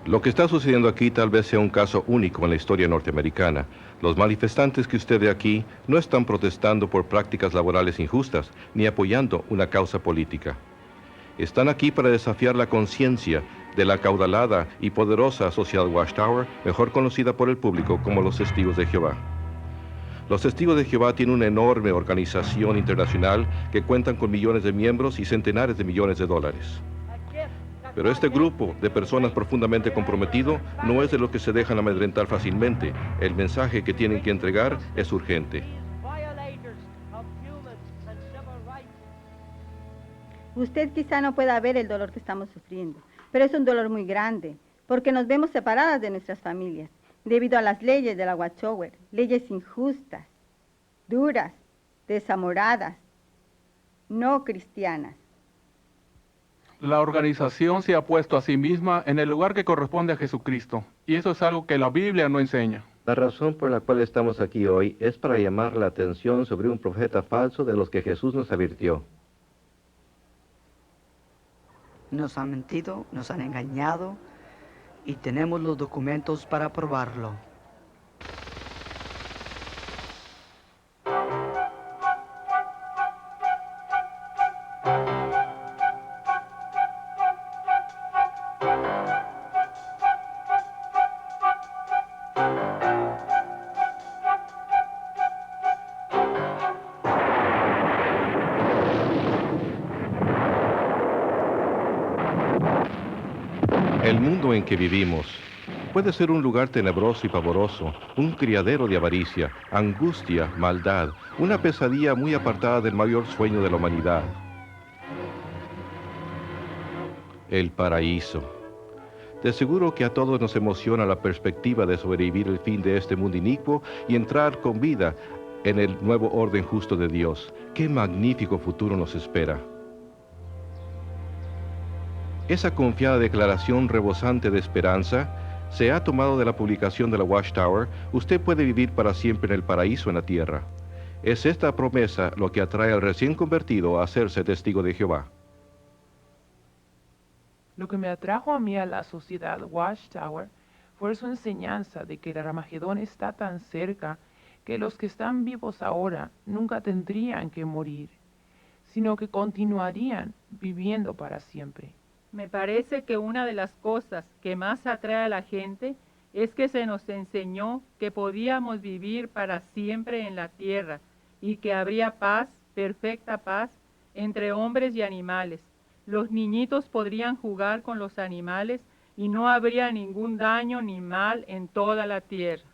Lo que está sucediendo aquí tal vez sea un caso único en la historia norteamericana. Los manifestantes que usted ve aquí no están protestando por prácticas laborales injustas ni apoyando una causa política. Están aquí para desafiar la conciencia de la acaudalada y poderosa Social Watchtower, mejor conocida por el público como los Testigos de Jehová. Los Testigos de Jehová tienen una enorme organización internacional que cuentan con millones de miembros y centenares de millones de dólares. Pero este grupo de personas profundamente comprometido no es de los que se dejan amedrentar fácilmente. El mensaje que tienen que entregar es urgente. Usted quizá no pueda ver el dolor que estamos sufriendo, pero es un dolor muy grande, porque nos vemos separadas de nuestras familias, debido a las leyes de la Watchtower, leyes injustas, duras, desamoradas, no cristianas. La organización se ha puesto a sí misma en el lugar que corresponde a Jesucristo, y eso es algo que la Biblia no enseña. La razón por la cual estamos aquí hoy es para llamar la atención sobre un profeta falso de los que Jesús nos advirtió. Nos han mentido, nos han engañado y tenemos los documentos para probarlo. El mundo en que vivimos puede ser un lugar tenebroso y pavoroso, un criadero de avaricia, angustia, maldad, una pesadilla muy apartada del mayor sueño de la humanidad. El paraíso. De seguro que a todos nos emociona la perspectiva de sobrevivir el fin de este mundo inicuo y entrar con vida en el nuevo orden justo de Dios. ¡Qué magnífico futuro nos espera! Esa confiada declaración rebosante de esperanza se ha tomado de la publicación de la Watchtower. Usted puede vivir para siempre en el paraíso en la tierra. Es esta promesa lo que atrae al recién convertido a hacerse testigo de Jehová. Lo que me atrajo a mí a la sociedad Watchtower fue su enseñanza de que el Armagedón está tan cerca que los que están vivos ahora nunca tendrían que morir, sino que continuarían viviendo para siempre. Me parece que una de las cosas que más atrae a la gente es que se nos enseñó que podíamos vivir para siempre en la tierra y que habría paz, perfecta paz, entre hombres y animales. Los niñitos podrían jugar con los animales y no habría ningún daño ni mal en toda la tierra.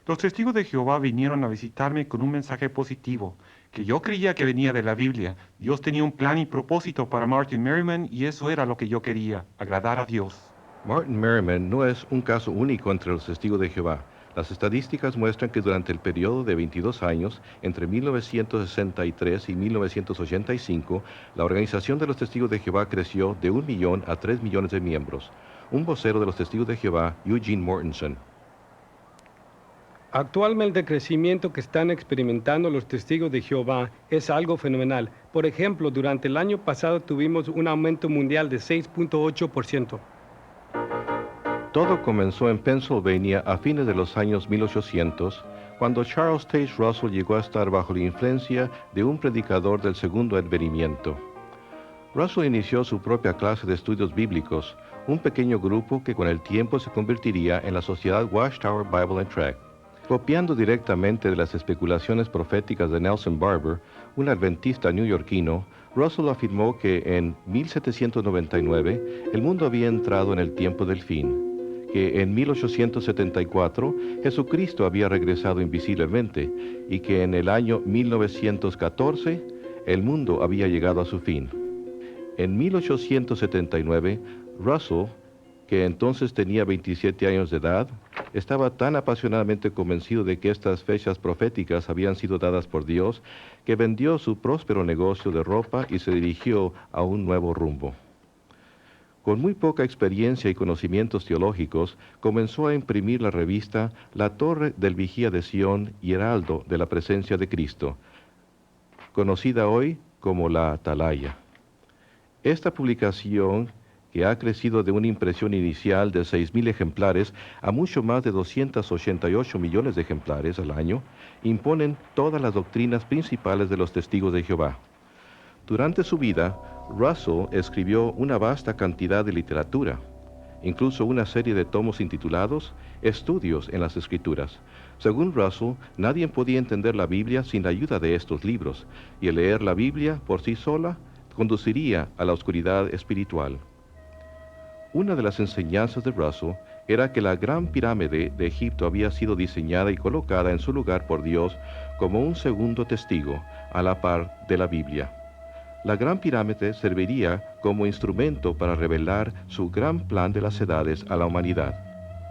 Los testigos de Jehová vinieron a visitarme con un mensaje positivo, que yo creía que venía de la Biblia. Dios tenía un plan y propósito para Martin Merriman y eso era lo que yo quería, agradar a Dios. Martin Merriman no es un caso único entre los testigos de Jehová. Las estadísticas muestran que durante el periodo de 22 años, entre 1963 y 1985, la organización de los testigos de Jehová creció de 1 millón a 3 millones de miembros. Un vocero de los testigos de Jehová, Eugene Mortensen. Actualmente el crecimiento que están experimentando los testigos de Jehová es algo fenomenal. Por ejemplo, durante el año pasado tuvimos un aumento mundial de 6.8%. Todo comenzó en Pennsylvania a fines de los años 1800, cuando Charles Taze Russell llegó a estar bajo la influencia de un predicador del segundo advenimiento. Russell inició su propia clase de estudios bíblicos, un pequeño grupo que con el tiempo se convertiría en la Sociedad Watchtower Bible and Tract. Copiando directamente de las especulaciones proféticas de Nelson Barber, un adventista neoyorquino, Russell afirmó que en 1799 el mundo había entrado en el tiempo del fin, que en 1874 Jesucristo había regresado invisiblemente y que en el año 1914 el mundo había llegado a su fin. En 1879, Russell, que entonces tenía 27 años de edad, estaba tan apasionadamente convencido de que estas fechas proféticas habían sido dadas por Dios, que vendió su próspero negocio de ropa y se dirigió a un nuevo rumbo. Con muy poca experiencia y conocimientos teológicos, comenzó a imprimir la revista La Torre del Vigía de Sión y Heraldo de la Presencia de Cristo, conocida hoy como la Atalaya. Esta publicación que ha crecido de una impresión inicial de 6.000 ejemplares a mucho más de 288 millones de ejemplares al año, imponen todas las doctrinas principales de los testigos de Jehová. Durante su vida, Russell escribió una vasta cantidad de literatura, incluso una serie de tomos intitulados Estudios en las Escrituras. Según Russell, nadie podía entender la Biblia sin la ayuda de estos libros, y el leer la Biblia por sí sola conduciría a la oscuridad espiritual. Una de las enseñanzas de Russell era que la Gran Pirámide de Egipto había sido diseñada y colocada en su lugar por Dios como un segundo testigo, a la par de la Biblia. La Gran Pirámide serviría como instrumento para revelar su gran plan de las edades a la humanidad.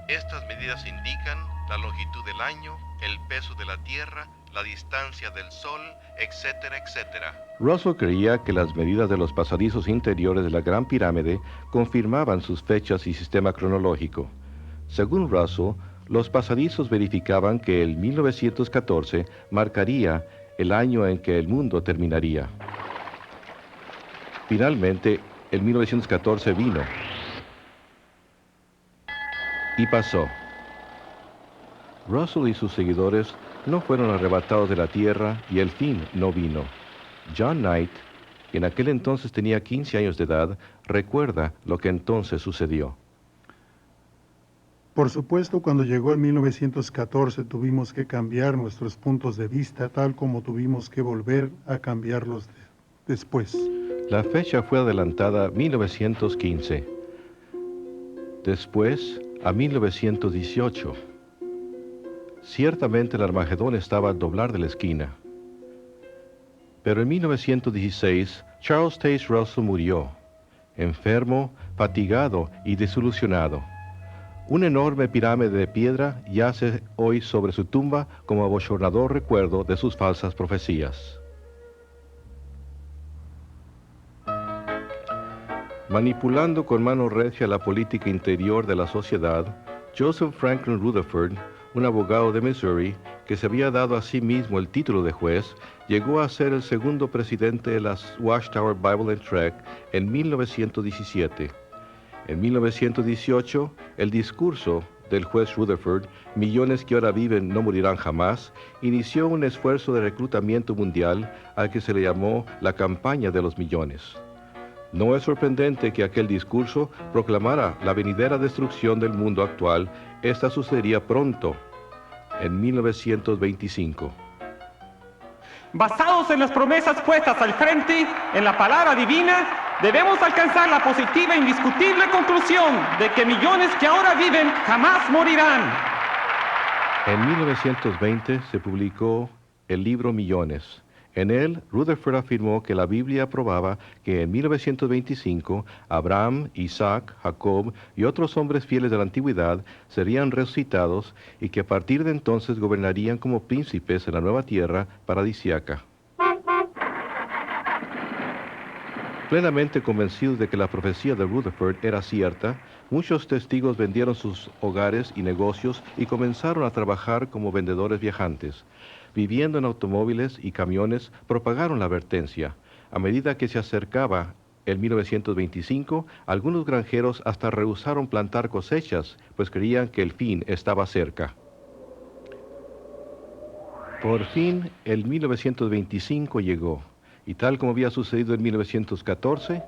Estas medidas indican la longitud del año, el peso de la Tierra, la distancia del Sol, etcétera, etcétera. Russell creía que las medidas de los pasadizos interiores de la Gran Pirámide confirmaban sus fechas y sistema cronológico. Según Russell, los pasadizos verificaban que el 1914 marcaría el año en que el mundo terminaría. Finalmente, el 1914 vino y pasó. Russell y sus seguidores no fueron arrebatados de la tierra y el fin no vino. John Knight, que en aquel entonces tenía 15 años de edad, recuerda lo que entonces sucedió. Por supuesto, cuando llegó el 1914 tuvimos que cambiar nuestros puntos de vista, tal como tuvimos que volver a cambiarlos después. La fecha fue adelantada a 1915, después a 1918. Ciertamente el Armagedón estaba al doblar de la esquina. Pero en 1916, Charles Taze Russell murió, enfermo, fatigado y desilusionado. Una enorme pirámide de piedra yace hoy sobre su tumba como abochornador recuerdo de sus falsas profecías. Manipulando con mano recia la política interior de la sociedad, Joseph Franklin Rutherford, un abogado de Missouri, que se había dado a sí mismo el título de juez, llegó a ser el segundo presidente de la Watchtower Bible and Tract en 1917. En 1918, el discurso del juez Rutherford, Millones que ahora viven no morirán jamás, inició un esfuerzo de reclutamiento mundial al que se le llamó la campaña de los millones. No es sorprendente que aquel discurso proclamara la venidera destrucción del mundo actual. Esta sucedería pronto, en 1925. Basados en las promesas puestas al frente, en la palabra divina, debemos alcanzar la positiva e indiscutible conclusión de que millones que ahora viven jamás morirán. En 1920 se publicó el libro Millones. En él, Rutherford afirmó que la Biblia probaba que en 1925 Abraham, Isaac, Jacob y otros hombres fieles de la antigüedad serían resucitados y que a partir de entonces gobernarían como príncipes en la nueva tierra paradisíaca. Plenamente convencidos de que la profecía de Rutherford era cierta, muchos testigos vendieron sus hogares y negocios y comenzaron a trabajar como vendedores viajantes. Viviendo en automóviles y camiones, propagaron la advertencia. A medida que se acercaba el 1925, algunos granjeros hasta rehusaron plantar cosechas, pues creían que el fin estaba cerca. Por fin, el 1925 llegó, y tal como había sucedido en 1914,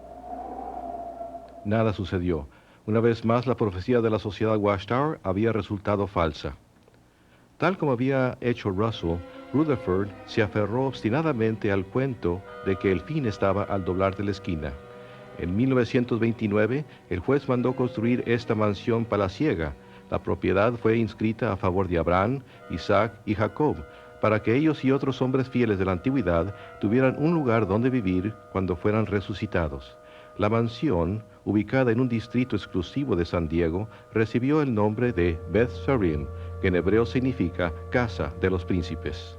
nada sucedió. Una vez más, la profecía de la sociedad Watchtower había resultado falsa. Tal como había hecho Russell, Rutherford se aferró obstinadamente al cuento de que el fin estaba al doblar de la esquina. En 1929, el juez mandó construir esta mansión palaciega. La propiedad fue inscrita a favor de Abraham, Isaac y Jacob, para que ellos y otros hombres fieles de la antigüedad tuvieran un lugar donde vivir cuando fueran resucitados. La mansión, ubicada en un distrito exclusivo de San Diego, recibió el nombre de Beth Sarim, que en hebreo significa casa de los príncipes.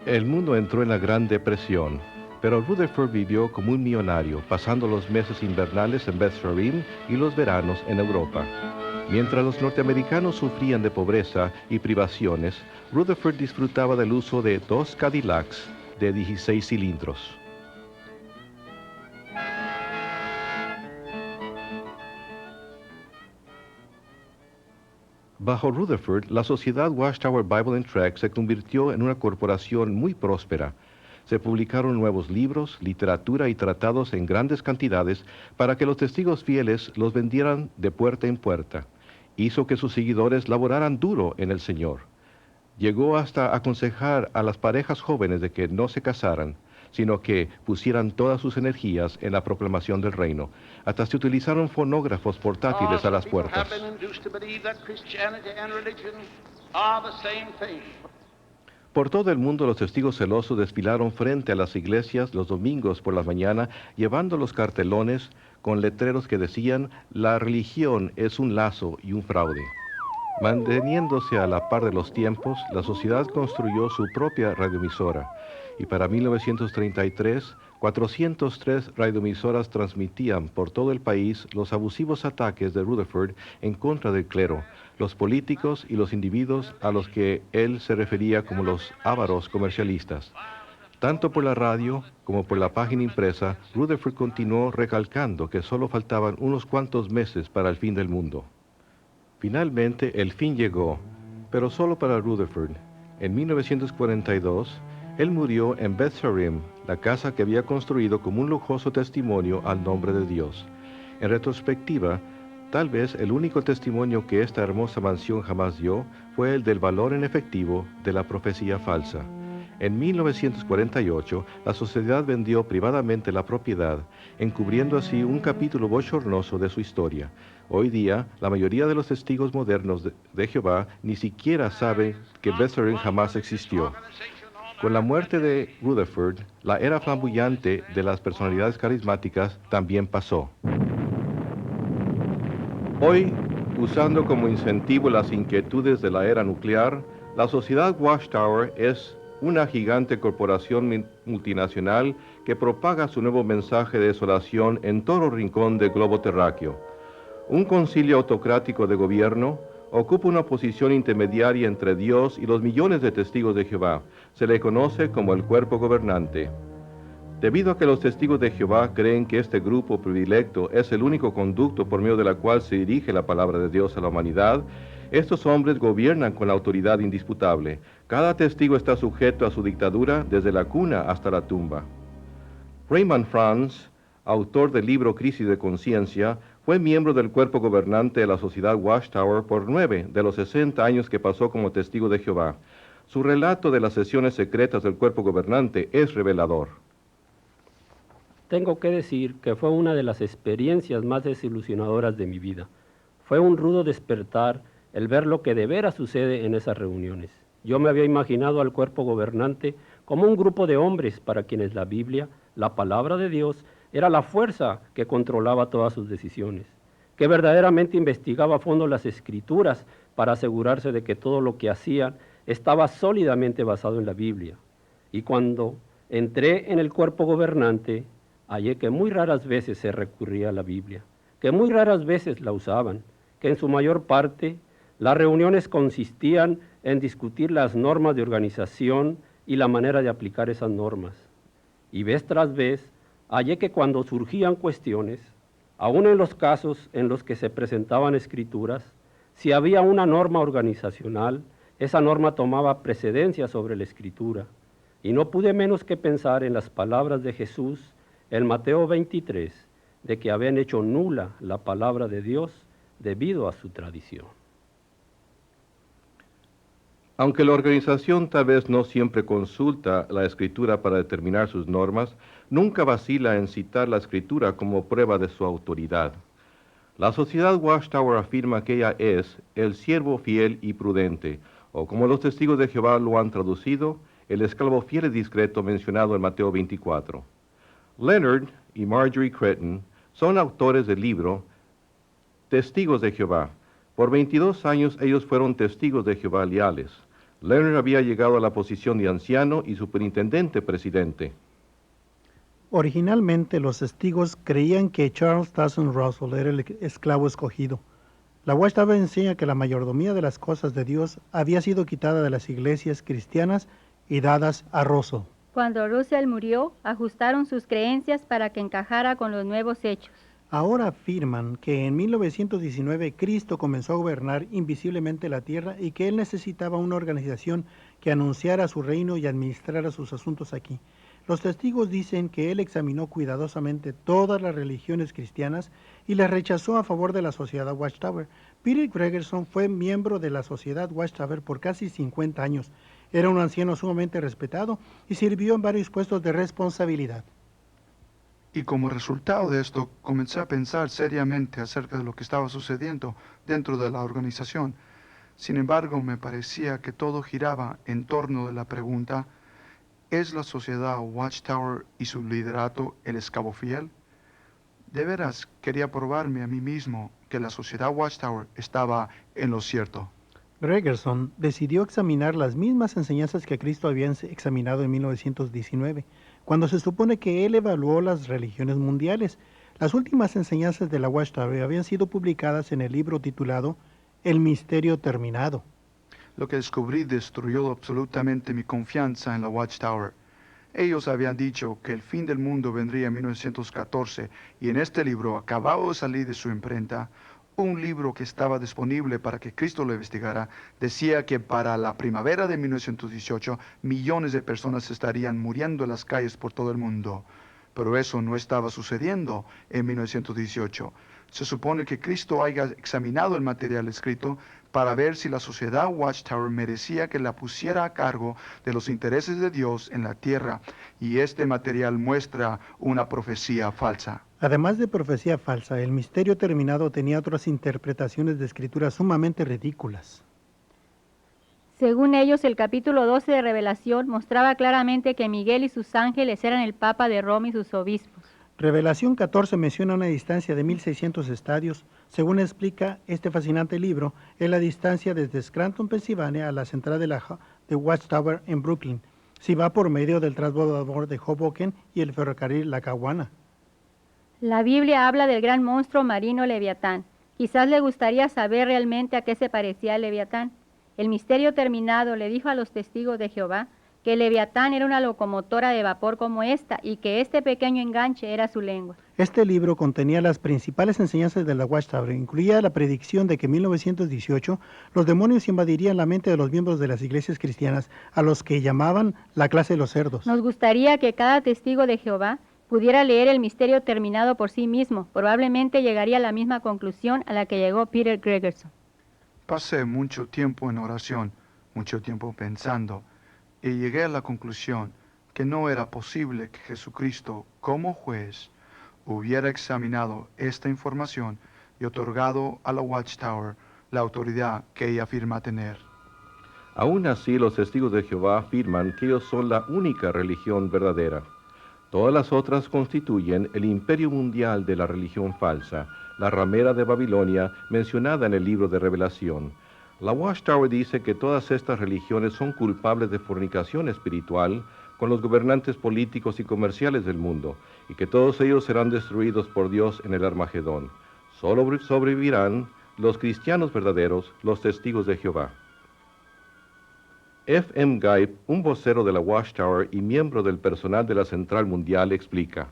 El mundo entró en la Gran Depresión, pero Rutherford vivió como un millonario, pasando los meses invernales en Beth Sarim y los veranos en Europa. Mientras los norteamericanos sufrían de pobreza y privaciones, Rutherford disfrutaba del uso de 2 Cadillacs de 16 cilindros. Bajo Rutherford, la sociedad Watchtower Bible and Tract se convirtió en una corporación muy próspera. Se publicaron nuevos libros, literatura y tratados en grandes cantidades para que los testigos fieles los vendieran de puerta en puerta. Hizo que sus seguidores laboraran duro en el Señor. Llegó hasta aconsejar a las parejas jóvenes de que no se casaran, sino que pusieran todas sus energías en la proclamación del reino. Hasta se utilizaron fonógrafos portátiles a las puertas. Por todo el mundo los testigos celosos desfilaron frente a las iglesias los domingos por la mañana, llevando los cartelones con letreros que decían: la religión es un lazo y un fraude. Manteniéndose a la par de los tiempos, la sociedad construyó su propia radioemisora, y para 1933, 403 radioemisoras transmitían por todo el país los abusivos ataques de Rutherford en contra del clero, los políticos y los individuos a los que él se refería como los ávaros comercialistas. Tanto por la radio como por la página impresa, Rutherford continuó recalcando que solo faltaban unos cuantos meses para el fin del mundo. Finalmente, el fin llegó, pero solo para Rutherford. En 1942, él murió en Beth Sarim, la casa que había construido como un lujoso testimonio al nombre de Dios. En retrospectiva, tal vez el único testimonio que esta hermosa mansión jamás dio fue el del valor en efectivo de la profecía falsa. En 1948, la sociedad vendió privadamente la propiedad, encubriendo así un capítulo bochornoso de su historia. Hoy día, la mayoría de los testigos modernos de Jehová ni siquiera saben que Beth Sarim jamás existió. Con la muerte de Rutherford, la era flamboyante de las personalidades carismáticas también pasó. Hoy, usando como incentivo las inquietudes de la era nuclear, la sociedad Watchtower es una gigante corporación multinacional que propaga su nuevo mensaje de desolación en todo rincón del globo terráqueo. Un concilio autocrático de gobierno ocupa una posición intermediaria entre Dios y los millones de testigos de Jehová. Se le conoce como el cuerpo gobernante. Debido a que los testigos de Jehová creen que este grupo predilecto es el único conducto por medio de la cual se dirige la palabra de Dios a la humanidad, estos hombres gobiernan con la autoridad indisputable. Cada testigo está sujeto a su dictadura desde la cuna hasta la tumba. Raymond Franz, autor del libro Crisis de Conciencia, fue miembro del cuerpo gobernante de la sociedad Watchtower por 9 de los 60 años que pasó como testigo de Jehová. Su relato de las sesiones secretas del cuerpo gobernante es revelador. Tengo que decir que fue una de las experiencias más desilusionadoras de mi vida. Fue un rudo despertar el ver lo que de veras sucede en esas reuniones. Yo me había imaginado al cuerpo gobernante como un grupo de hombres para quienes la Biblia, la palabra de Dios, era la fuerza que controlaba todas sus decisiones, que verdaderamente investigaba a fondo las Escrituras para asegurarse de que todo lo que hacían estaba sólidamente basado en la Biblia. Y cuando entré en el cuerpo gobernante, hallé que muy raras veces se recurría a la Biblia, que muy raras veces la usaban, que en su mayor parte las reuniones consistían en discutir las normas de organización y la manera de aplicar esas normas. Y vez tras vez, hallé que cuando surgían cuestiones, aún en los casos en los que se presentaban escrituras, si había una norma organizacional, esa norma tomaba precedencia sobre la escritura. Y no pude menos que pensar en las palabras de Jesús en Mateo 23, de que habían hecho nula la palabra de Dios debido a su tradición. Aunque la organización tal vez no siempre consulta la Escritura para determinar sus normas, nunca vacila en citar la Escritura como prueba de su autoridad. La sociedad Watchtower afirma que ella es el siervo fiel y prudente, o como los testigos de Jehová lo han traducido, el esclavo fiel y discreto mencionado en Mateo 24. Leonard y Marjorie Creighton son autores del libro Testigos de Jehová. Por 22 años ellos fueron testigos de Jehová leales. Leonard había llegado a la posición de anciano y superintendente presidente. Originalmente los testigos creían que Charles Taze Russell era el esclavo escogido, La Watchtower enseña que la mayordomía de las cosas de Dios había sido quitada de las iglesias cristianas y dadas a Russell. Cuando Russell murió, ajustaron sus creencias para que encajara con los nuevos hechos. Ahora afirman que en 1919 Cristo comenzó a gobernar invisiblemente la tierra y que Él necesitaba una organización que anunciara su reino y administrara sus asuntos aquí. Los testigos dicen que Él examinó cuidadosamente todas las religiones cristianas y las rechazó a favor de la Sociedad Watchtower. Peter Gregerson fue miembro de la Sociedad Watchtower por casi 50 años. Era un anciano sumamente respetado y sirvió en varios puestos de responsabilidad. Y como resultado de esto, comencé a pensar seriamente acerca de lo que estaba sucediendo dentro de la organización. Sin embargo, me parecía que todo giraba en torno de la pregunta: ¿es la sociedad Watchtower y su liderato el esclavo fiel? De veras, quería probarme a mí mismo que la sociedad Watchtower estaba en lo cierto. Gregerson decidió examinar las mismas enseñanzas que Cristo había examinado en 1919, cuando se supone que Él evaluó las religiones mundiales. Las últimas enseñanzas de la Watchtower habían sido publicadas en el libro titulado El Misterio Terminado. Lo que descubrí destruyó absolutamente mi confianza en la Watchtower. Ellos habían dicho que el fin del mundo vendría en 1914 y en este libro, acabado de salir de su imprenta, un libro que estaba disponible para que Cristo lo investigara, decía que para la primavera de 1918 millones de personas estarían muriendo en las calles por todo el mundo. Pero eso no estaba sucediendo en 1918. Se supone que Cristo haya examinado el material escrito para ver si la sociedad Watchtower merecía que la pusiera a cargo de los intereses de Dios en la tierra, y este material muestra una profecía falsa. Además de profecía falsa, el misterio terminado tenía otras interpretaciones de escritura sumamente ridículas. Según ellos, el capítulo 12 de Revelación mostraba claramente que Miguel y sus ángeles eran el Papa de Roma y sus obispos. Revelación 14 menciona una distancia de 1600 estadios. Según explica este fascinante libro, es la distancia desde Scranton, Pensilvania, a la central de Watchtower en Brooklyn, si va por medio del transbordador de Hoboken y el ferrocarril Lackawanna. La Biblia habla del gran monstruo marino Leviatán. Quizás le gustaría saber realmente a qué se parecía el Leviatán. El misterio terminado le dijo a los testigos de Jehová que el Leviatán era una locomotora de vapor como esta y que este pequeño enganche era su lengua. Este libro contenía las principales enseñanzas de la Watchtower. Incluía la predicción de que en 1918 los demonios invadirían la mente de los miembros de las iglesias cristianas, a los que llamaban la clase de los cerdos. Nos gustaría que cada testigo de Jehová pudiera leer el misterio terminado por sí mismo. Probablemente llegaría a la misma conclusión a la que llegó Peter Gregerson. Pasé mucho tiempo en oración, mucho tiempo pensando, y llegué a la conclusión que no era posible que Jesucristo, como juez, hubiera examinado esta información y otorgado a la Watchtower la autoridad que ella afirma tener. Aún así, los testigos de Jehová afirman que ellos son la única religión verdadera. Todas las otras constituyen el imperio mundial de la religión falsa, la ramera de Babilonia mencionada en el libro de Revelación. La Watchtower dice que todas estas religiones son culpables de fornicación espiritual con los gobernantes políticos y comerciales del mundo, y que todos ellos serán destruidos por Dios en el Armagedón. Solo sobrevivirán los cristianos verdaderos, los testigos de Jehová. F. M. Guy, un vocero de la Watchtower y miembro del personal de la Central Mundial, explica: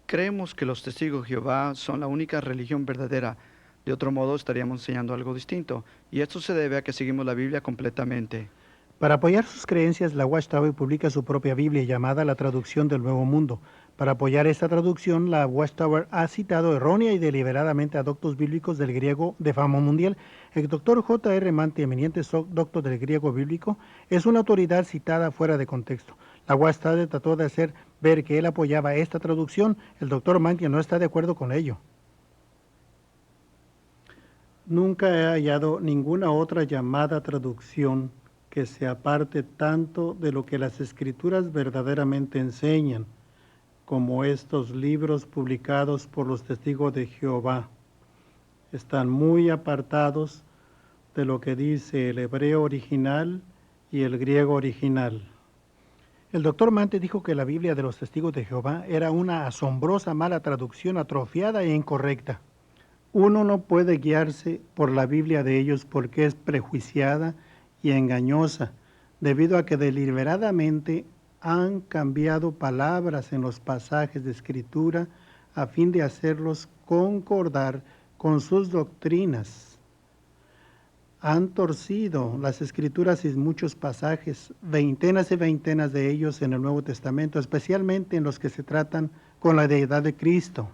Creemos que los testigos de Jehová son la única religión verdadera. De otro modo estaríamos enseñando algo distinto, y esto se debe a que seguimos la Biblia completamente. Para apoyar sus creencias, la Watchtower publica su propia Biblia llamada La Traducción del Nuevo Mundo. Para apoyar esta traducción, la Watchtower ha citado errónea y deliberadamente a doctos bíblicos del griego de fama mundial. El doctor J. R. Manty, eminente doctor del griego bíblico, es una autoridad citada fuera de contexto. La Watchtower trató de hacer ver que él apoyaba esta traducción. El doctor Manty no está de acuerdo con ello. Nunca he hallado ninguna otra llamada traducción que se aparte tanto de lo que las Escrituras verdaderamente enseñan, como estos libros publicados por los testigos de Jehová. Están muy apartados de lo que dice el hebreo original y el griego original. El doctor Manty dijo que la Biblia de los testigos de Jehová era una asombrosa mala traducción atrofiada e incorrecta. Uno no puede guiarse por la Biblia de ellos porque es prejuiciada y engañosa, debido a que deliberadamente han cambiado palabras en los pasajes de Escritura a fin de hacerlos concordar con sus doctrinas. Han torcido las Escrituras en muchos pasajes, veintenas y veintenas de ellos en el Nuevo Testamento, especialmente en los que se tratan con la deidad de Cristo.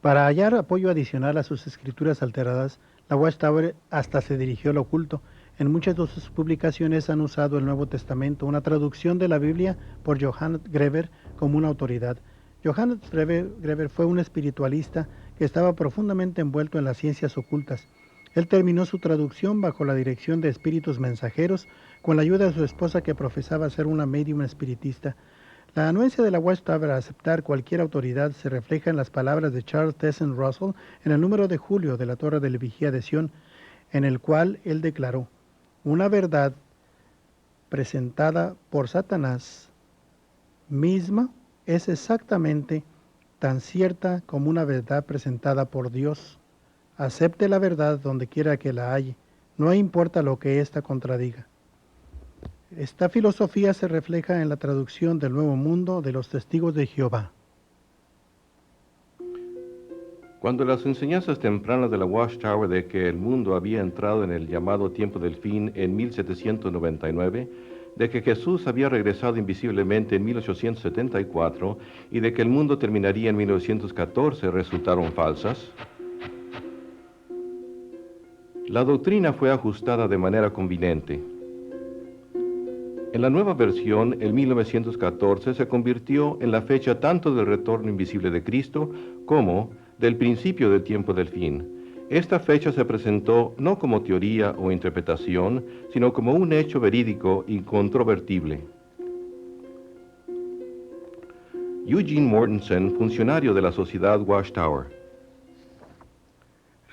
Para hallar apoyo adicional a sus escrituras alteradas, la Watchtower hasta se dirigió al oculto. En muchas de sus publicaciones han usado el Nuevo Testamento, una traducción de la Biblia por Johannes Greber como una autoridad. Johannes Greber fue un espiritualista que estaba profundamente envuelto en las ciencias ocultas. Él terminó su traducción bajo la dirección de espíritus mensajeros, con la ayuda de su esposa que profesaba ser una médium espiritista. La anuencia de la Watchtower a aceptar cualquier autoridad se refleja en las palabras de Charles Tesson Russell en el número de julio de la Torre de la Vigía de Sion, en el cual él declaró: una verdad presentada por Satanás misma es exactamente tan cierta como una verdad presentada por Dios. Acepte la verdad donde quiera que la halle, no importa lo que ésta contradiga. Esta filosofía se refleja en la traducción del Nuevo Mundo de los Testigos de Jehová. Cuando las enseñanzas tempranas de la Watchtower de que el mundo había entrado en el llamado tiempo del fin en 1799, de que Jesús había regresado invisiblemente en 1874 y de que el mundo terminaría en 1914 resultaron falsas, la doctrina fue ajustada de manera conveniente. En la nueva versión, el 1914 se convirtió en la fecha tanto del retorno invisible de Cristo como del principio del tiempo del fin. Esta fecha se presentó no como teoría o interpretación, sino como un hecho verídico e incontrovertible. Eugene Mortensen, funcionario de la Sociedad Watchtower.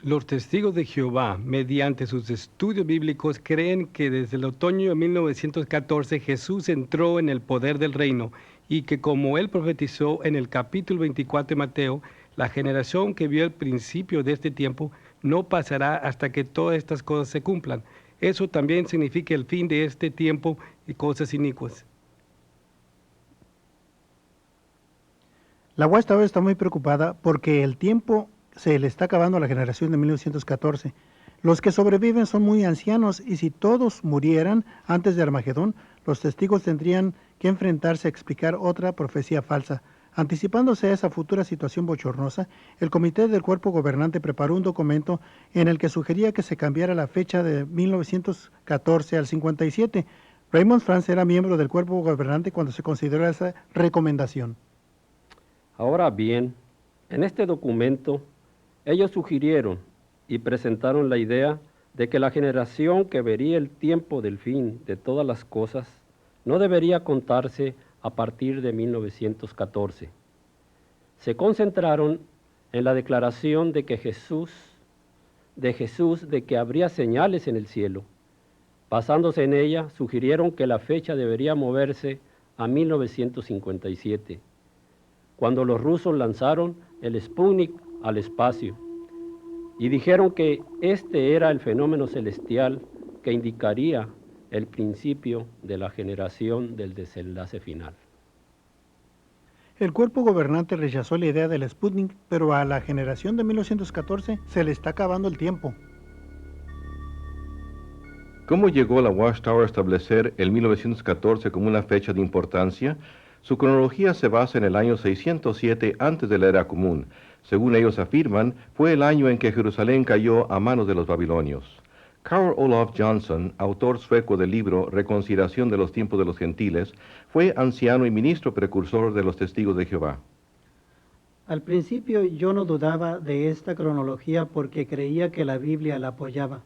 Los testigos de Jehová, mediante sus estudios bíblicos, creen que desde el otoño de 1914 Jesús entró en el poder del reino y que, como él profetizó en el capítulo 24 de Mateo, la generación que vio el principio de este tiempo no pasará hasta que todas estas cosas se cumplan. Eso también significa el fin de este tiempo y cosas inicuas. La Watchtower está muy preocupada porque el tiempo se le está acabando a la generación de 1914. Los que sobreviven son muy ancianos y si todos murieran antes de Armagedón, los testigos tendrían que enfrentarse a explicar otra profecía falsa. Anticipándose a esa futura situación bochornosa, el comité del cuerpo gobernante preparó un documento en el que sugería que se cambiara la fecha de 1914 al 57. Raymond France era miembro del cuerpo gobernante cuando se consideró esa recomendación. Ahora bien, en este documento, ellos sugirieron y presentaron la idea de que la generación que vería el tiempo del fin de todas las cosas no debería contarse a partir de 1914. Se concentraron en la declaración de Jesús de que habría señales en el cielo. Basándose en ella, sugirieron que la fecha debería moverse a 1957, cuando los rusos lanzaron el Sputnik al espacio, y dijeron que este era el fenómeno celestial que indicaría el principio de la generación del desenlace final. El cuerpo gobernante rechazó la idea del Sputnik, pero a la generación de 1914 se le está acabando el tiempo. ¿Cómo llegó la Watchtower a establecer el 1914 como una fecha de importancia? Su cronología se basa en el año 607 antes de la era común. Según ellos afirman, fue el año en que Jerusalén cayó a manos de los babilonios. Carl Olof Johnson, autor sueco del libro Reconciliación de los tiempos de los gentiles, fue anciano y ministro precursor de los Testigos de Jehová. Al principio yo no dudaba de esta cronología porque creía que la Biblia la apoyaba.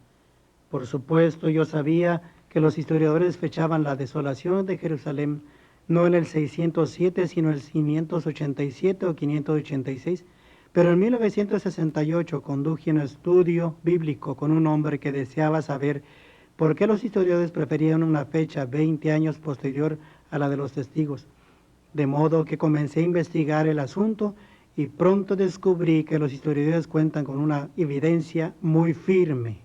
Por supuesto, yo sabía que los historiadores fechaban la desolación de Jerusalén no en el 607, sino en el 587 o 586, pero en 1968 conduje un estudio bíblico con un hombre que deseaba saber por qué los historiadores preferían una fecha 20 años posterior a la de los testigos. De modo que comencé a investigar el asunto y pronto descubrí que los historiadores cuentan con una evidencia muy firme.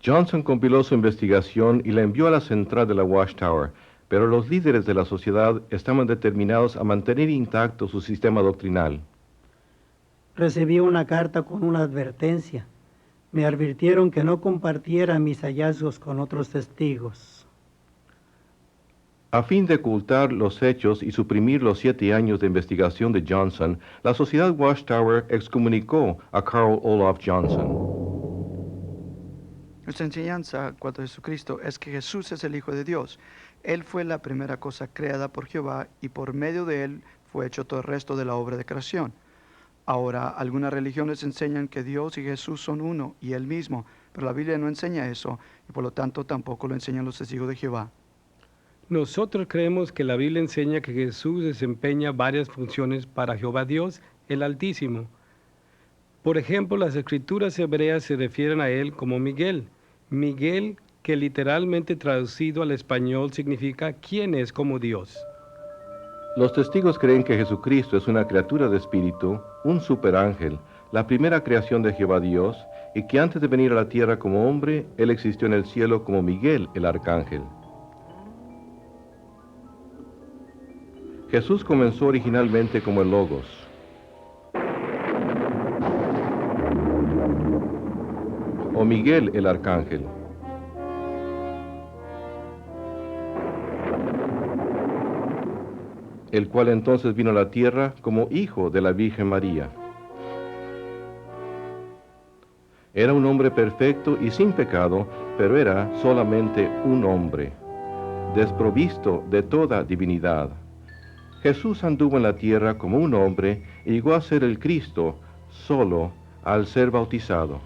Johnson compiló su investigación y la envió a la central de la Watchtower, pero los líderes de la sociedad estaban determinados a mantener intacto su sistema doctrinal. Recibí una carta con una advertencia. Me advirtieron que no compartiera mis hallazgos con otros testigos. A fin de ocultar los hechos y suprimir los 7 años de investigación de Johnson, la sociedad Watchtower excomunicó a Carl Olaf Johnson. Nuestra enseñanza cuanto a Jesucristo es que Jesús es el Hijo de Dios. Él fue la primera cosa creada por Jehová y por medio de él fue hecho todo el resto de la obra de creación. Ahora, algunas religiones enseñan que Dios y Jesús son uno y él mismo, pero la Biblia no enseña eso y por lo tanto tampoco lo enseñan los testigos de Jehová. Nosotros creemos que la Biblia enseña que Jesús desempeña varias funciones para Jehová Dios, el Altísimo. Por ejemplo, las escrituras hebreas se refieren a él como Miguel. Miguel, que literalmente traducido al español significa ¿quién es como Dios? Los testigos creen que Jesucristo es una criatura de espíritu, un superángel, la primera creación de Jehová Dios, y que antes de venir a la tierra como hombre, él existió en el cielo como Miguel, el arcángel. Jesús comenzó originalmente como el Logos. O Miguel, el arcángel. El cual entonces vino a la tierra como hijo de la Virgen María. Era un hombre perfecto y sin pecado, pero era solamente un hombre, desprovisto de toda divinidad. Jesús anduvo en la tierra como un hombre y llegó a ser el Cristo solo al ser bautizado.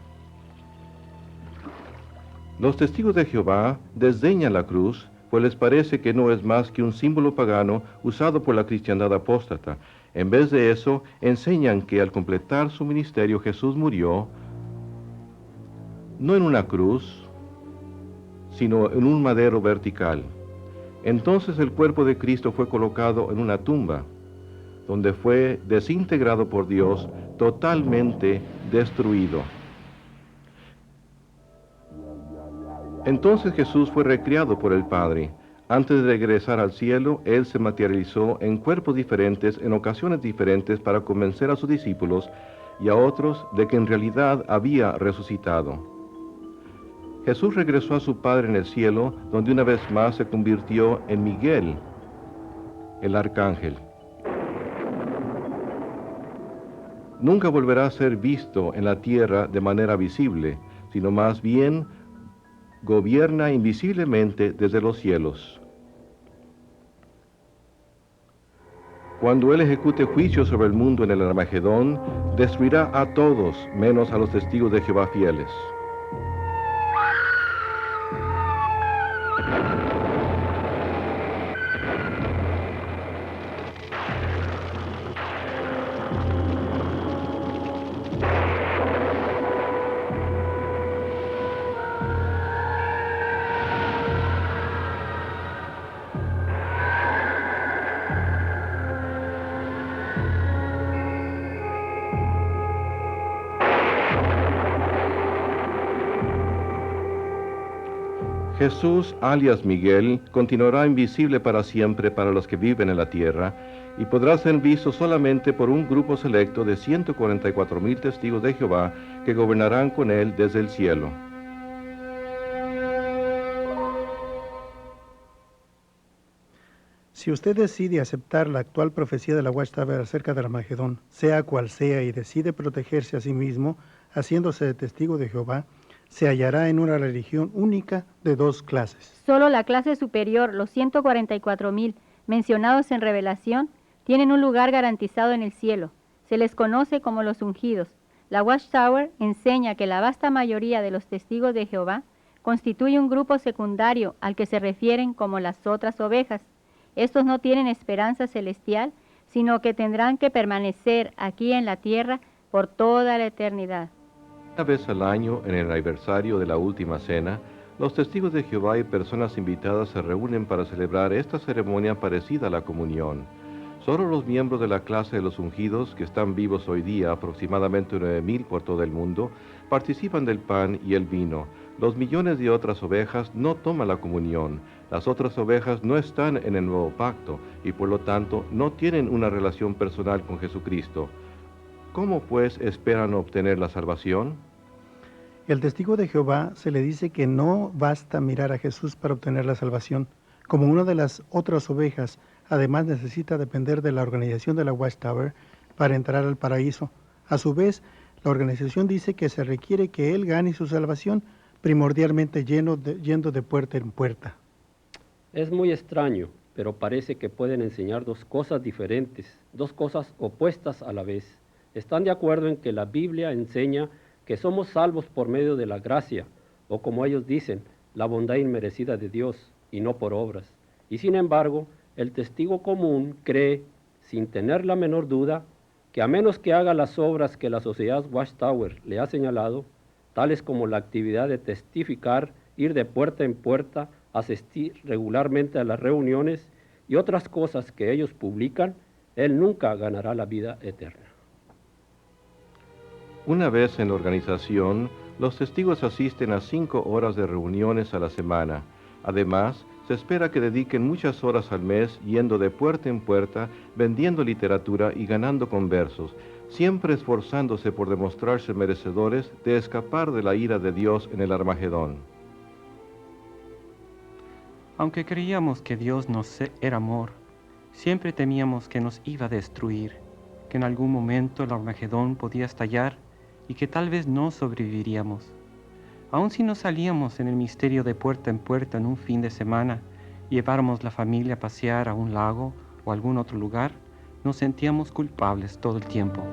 Los testigos de Jehová desdeñan la cruz, pues les parece que no es más que un símbolo pagano usado por la cristiandad apóstata. En vez de eso, enseñan que al completar su ministerio Jesús murió, no en una cruz, sino en un madero vertical. Entonces el cuerpo de Cristo fue colocado en una tumba, donde fue desintegrado por Dios, totalmente destruido. Entonces Jesús fue recreado por el Padre. Antes de regresar al cielo, Él se materializó en cuerpos diferentes, en ocasiones diferentes, para convencer a sus discípulos y a otros de que en realidad había resucitado. Jesús regresó a su Padre en el cielo, donde una vez más se convirtió en Miguel, el arcángel. Nunca volverá a ser visto en la tierra de manera visible, sino más bien gobierna invisiblemente desde los cielos. Cuando Él ejecute juicio sobre el mundo en el Armagedón, destruirá a todos, menos a los testigos de Jehová fieles. Jesús, alias Miguel, continuará invisible para siempre para los que viven en la tierra y podrá ser visto solamente por un grupo selecto de 144,000 testigos de Jehová que gobernarán con él desde el cielo. Si usted decide aceptar la actual profecía de la Watchtower acerca del Armagedón, sea cual sea, y decide protegerse a sí mismo, haciéndose de testigo de Jehová, se hallará en una religión única de 2 clases. Solo la clase superior, los 144,000 mencionados en Revelación, tienen un lugar garantizado en el cielo. Se les conoce como los ungidos. La Watchtower enseña que la vasta mayoría de los testigos de Jehová constituye un grupo secundario al que se refieren como las otras ovejas. Estos no tienen esperanza celestial, sino que tendrán que permanecer aquí en la tierra por toda la eternidad. Una vez al año, en el aniversario de la Última Cena, los testigos de Jehová y personas invitadas se reúnen para celebrar esta ceremonia parecida a la comunión. Solo los miembros de la clase de los ungidos, que están vivos hoy día, aproximadamente 9,000 por todo el mundo, participan del pan y el vino. Los millones de otras ovejas no toman la comunión. Las otras ovejas no están en el nuevo pacto y por lo tanto no tienen una relación personal con Jesucristo. ¿Cómo pues esperan obtener la salvación? El testigo de Jehová se le dice que no basta mirar a Jesús para obtener la salvación. Como una de las otras ovejas, además necesita depender de la organización de la Watchtower para entrar al paraíso. A su vez, la organización dice que se requiere que él gane su salvación, primordialmente yendo de puerta en puerta. Es muy extraño, pero parece que pueden enseñar dos cosas diferentes, dos cosas opuestas a la vez. Están de acuerdo en que la Biblia enseña que somos salvos por medio de la gracia, o como ellos dicen, la bondad inmerecida de Dios, y no por obras. Y sin embargo, el testigo común cree, sin tener la menor duda, que a menos que haga las obras que la sociedad Watchtower le ha señalado, tales como la actividad de testificar, ir de puerta en puerta, asistir regularmente a las reuniones y otras cosas que ellos publican, él nunca ganará la vida eterna. Una vez en la organización, los testigos asisten a 5 horas de reuniones a la semana. Además, se espera que dediquen muchas horas al mes yendo de puerta en puerta, vendiendo literatura y ganando conversos, siempre esforzándose por demostrarse merecedores de escapar de la ira de Dios en el Armagedón. Aunque creíamos que Dios era amor, siempre temíamos que nos iba a destruir, que en algún momento el Armagedón podía estallar y que tal vez no sobreviviríamos. Aun si no salíamos en el misterio de puerta en puerta en un fin de semana y lleváramos la familia a pasear a un lago o a algún otro lugar, nos sentíamos culpables todo el tiempo.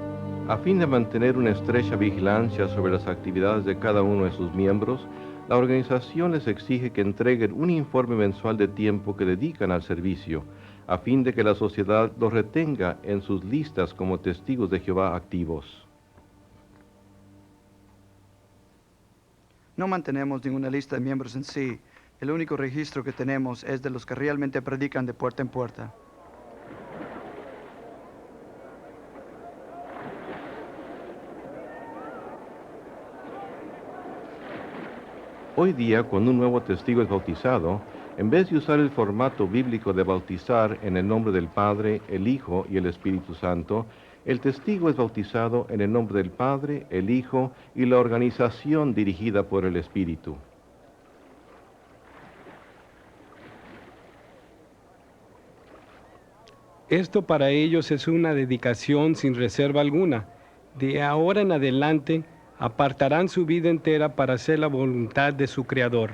A fin de mantener una estrecha vigilancia sobre las actividades de cada uno de sus miembros, la organización les exige que entreguen un informe mensual de tiempo que dedican al servicio, a fin de que la sociedad los retenga en sus listas como testigos de Jehová activos. No mantenemos ninguna lista de miembros en sí. El único registro que tenemos es de los que realmente predican de puerta en puerta. Hoy día, cuando un nuevo testigo es bautizado, en vez de usar el formato bíblico de bautizar en el nombre del Padre, el Hijo y el Espíritu Santo, el testigo es bautizado en el nombre del Padre, el Hijo y la organización dirigida por el Espíritu. Esto para ellos es una dedicación sin reserva alguna. De ahora en adelante, apartarán su vida entera para hacer la voluntad de su Creador.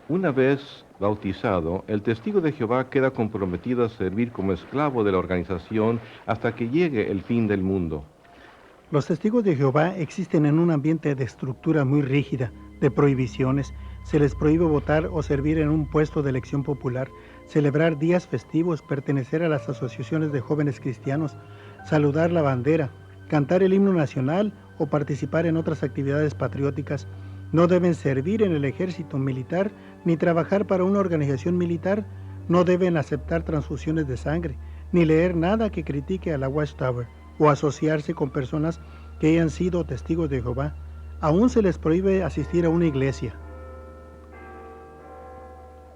Una vez bautizado, el testigo de Jehová queda comprometido a servir como esclavo de la organización hasta que llegue el fin del mundo. Los testigos de Jehová existen en un ambiente de estructura muy rígida, de prohibiciones. Se les prohíbe votar o servir en un puesto de elección popular, celebrar días festivos, pertenecer a las asociaciones de jóvenes cristianos, saludar la bandera, cantar el himno nacional o participar en otras actividades patrióticas. No deben servir en el ejército militar ni trabajar para una organización militar. No deben aceptar transfusiones de sangre, ni leer nada que critique a la Watchtower o asociarse con personas que hayan sido testigos de Jehová. Aún se les prohíbe asistir a una iglesia.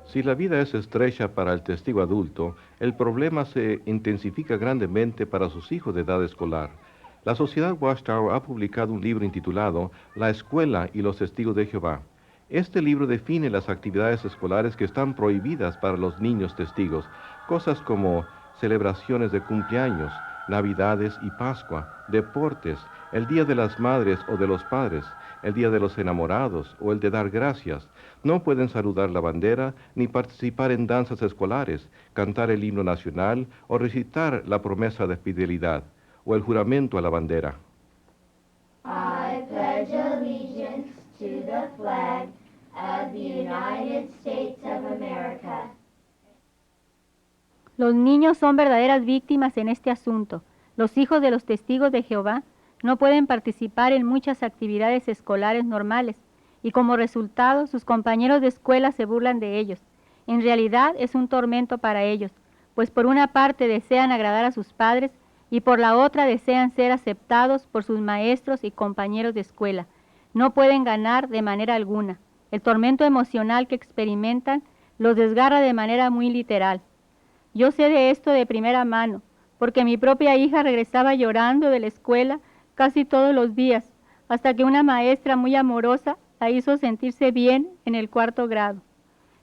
Si la vida es estrecha para el testigo adulto, el problema se intensifica grandemente para sus hijos de edad escolar. La Sociedad Watchtower ha publicado un libro intitulado La Escuela y los Testigos de Jehová. Este libro define las actividades escolares que están prohibidas para los niños testigos, cosas como celebraciones de cumpleaños, Navidades y Pascua, deportes, el Día de las Madres o de los Padres, el Día de los Enamorados o el de dar gracias. No pueden saludar la bandera ni participar en danzas escolares, cantar el himno nacional o recitar la promesa de fidelidad o el juramento a la bandera. I pledge allegiance to the flag of the United States of America. Los niños son verdaderas víctimas en este asunto. Los hijos de los testigos de Jehová no pueden participar en muchas actividades escolares normales y como resultado sus compañeros de escuela se burlan de ellos. En realidad es un tormento para ellos, pues por una parte desean agradar a sus padres y por la otra desean ser aceptados por sus maestros y compañeros de escuela. No pueden ganar de manera alguna. El tormento emocional que experimentan los desgarra de manera muy literal. Yo sé de esto de primera mano, porque mi propia hija regresaba llorando de la escuela casi todos los días, hasta que una maestra muy amorosa la hizo sentirse bien en el 4º grado.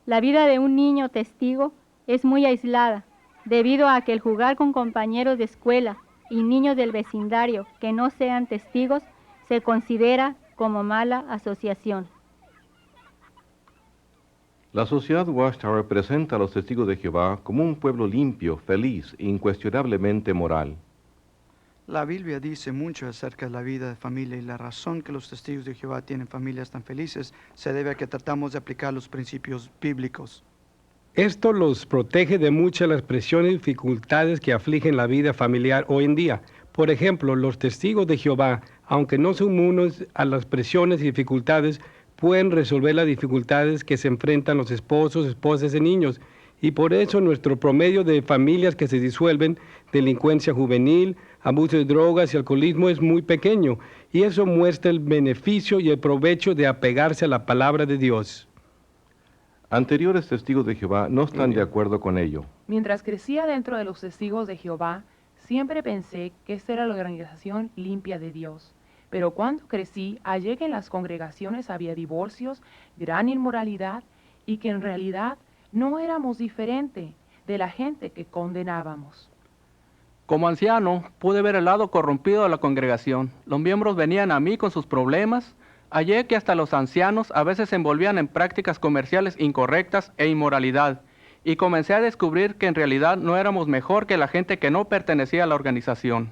La vida de un niño testigo es muy aislada, debido a que el jugar con compañeros de escuela y niños del vecindario que no sean testigos se considera como mala asociación. La sociedad Watchtower presenta a los testigos de Jehová como un pueblo limpio, feliz e incuestionablemente moral. La Biblia dice mucho acerca de la vida de familia y la razón que los testigos de Jehová tienen familias tan felices se debe a que tratamos de aplicar los principios bíblicos. Esto los protege de muchas de las presiones y dificultades que afligen la vida familiar hoy en día. Por ejemplo, los testigos de Jehová, aunque no son inmunes a las presiones y dificultades, pueden resolver las dificultades que se enfrentan los esposos, esposas y niños. Y por eso nuestro promedio de familias que se disuelven, delincuencia juvenil, abuso de drogas y alcoholismo es muy pequeño. Y eso muestra el beneficio y el provecho de apegarse a la palabra de Dios. Anteriores testigos de Jehová no están de acuerdo con ello. Mientras crecía dentro de los testigos de Jehová, siempre pensé que esta era la organización limpia de Dios. Pero cuando crecí, hallé que en las congregaciones había divorcios, gran inmoralidad y que en realidad no éramos diferentes de la gente que condenábamos. Como anciano, pude ver el lado corrompido de la congregación. Los miembros venían a mí con sus problemas. Hallé que hasta los ancianos a veces se envolvían en prácticas comerciales incorrectas e inmoralidad. Y comencé a descubrir que en realidad no éramos mejor que la gente que no pertenecía a la organización.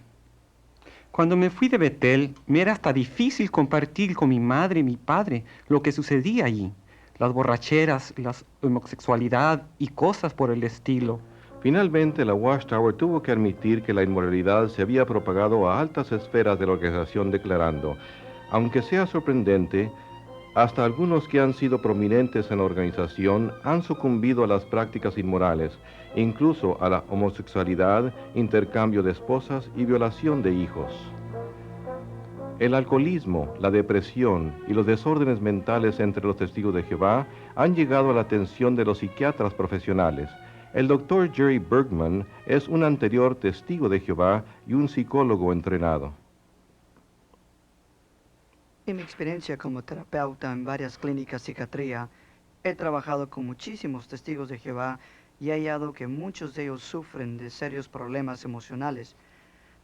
Cuando me fui de Betel, me era hasta difícil compartir con mi madre y mi padre lo que sucedía allí. Las borracheras, la homosexualidad y cosas por el estilo. Finalmente, la Watchtower tuvo que admitir que la inmoralidad se había propagado a altas esferas de la organización, declarando: aunque sea sorprendente, hasta algunos que han sido prominentes en la organización han sucumbido a las prácticas inmorales, incluso a la homosexualidad, intercambio de esposas y violación de hijos. El alcoholismo, la depresión y los desórdenes mentales entre los testigos de Jehová han llegado a la atención de los psiquiatras profesionales. El Dr. Jerry Bergman es un anterior testigo de Jehová y un psicólogo entrenado. En mi experiencia como terapeuta en varias clínicas de psiquiatría, he trabajado con muchísimos testigos de Jehová y he hallado que muchos de ellos sufren de serios problemas emocionales,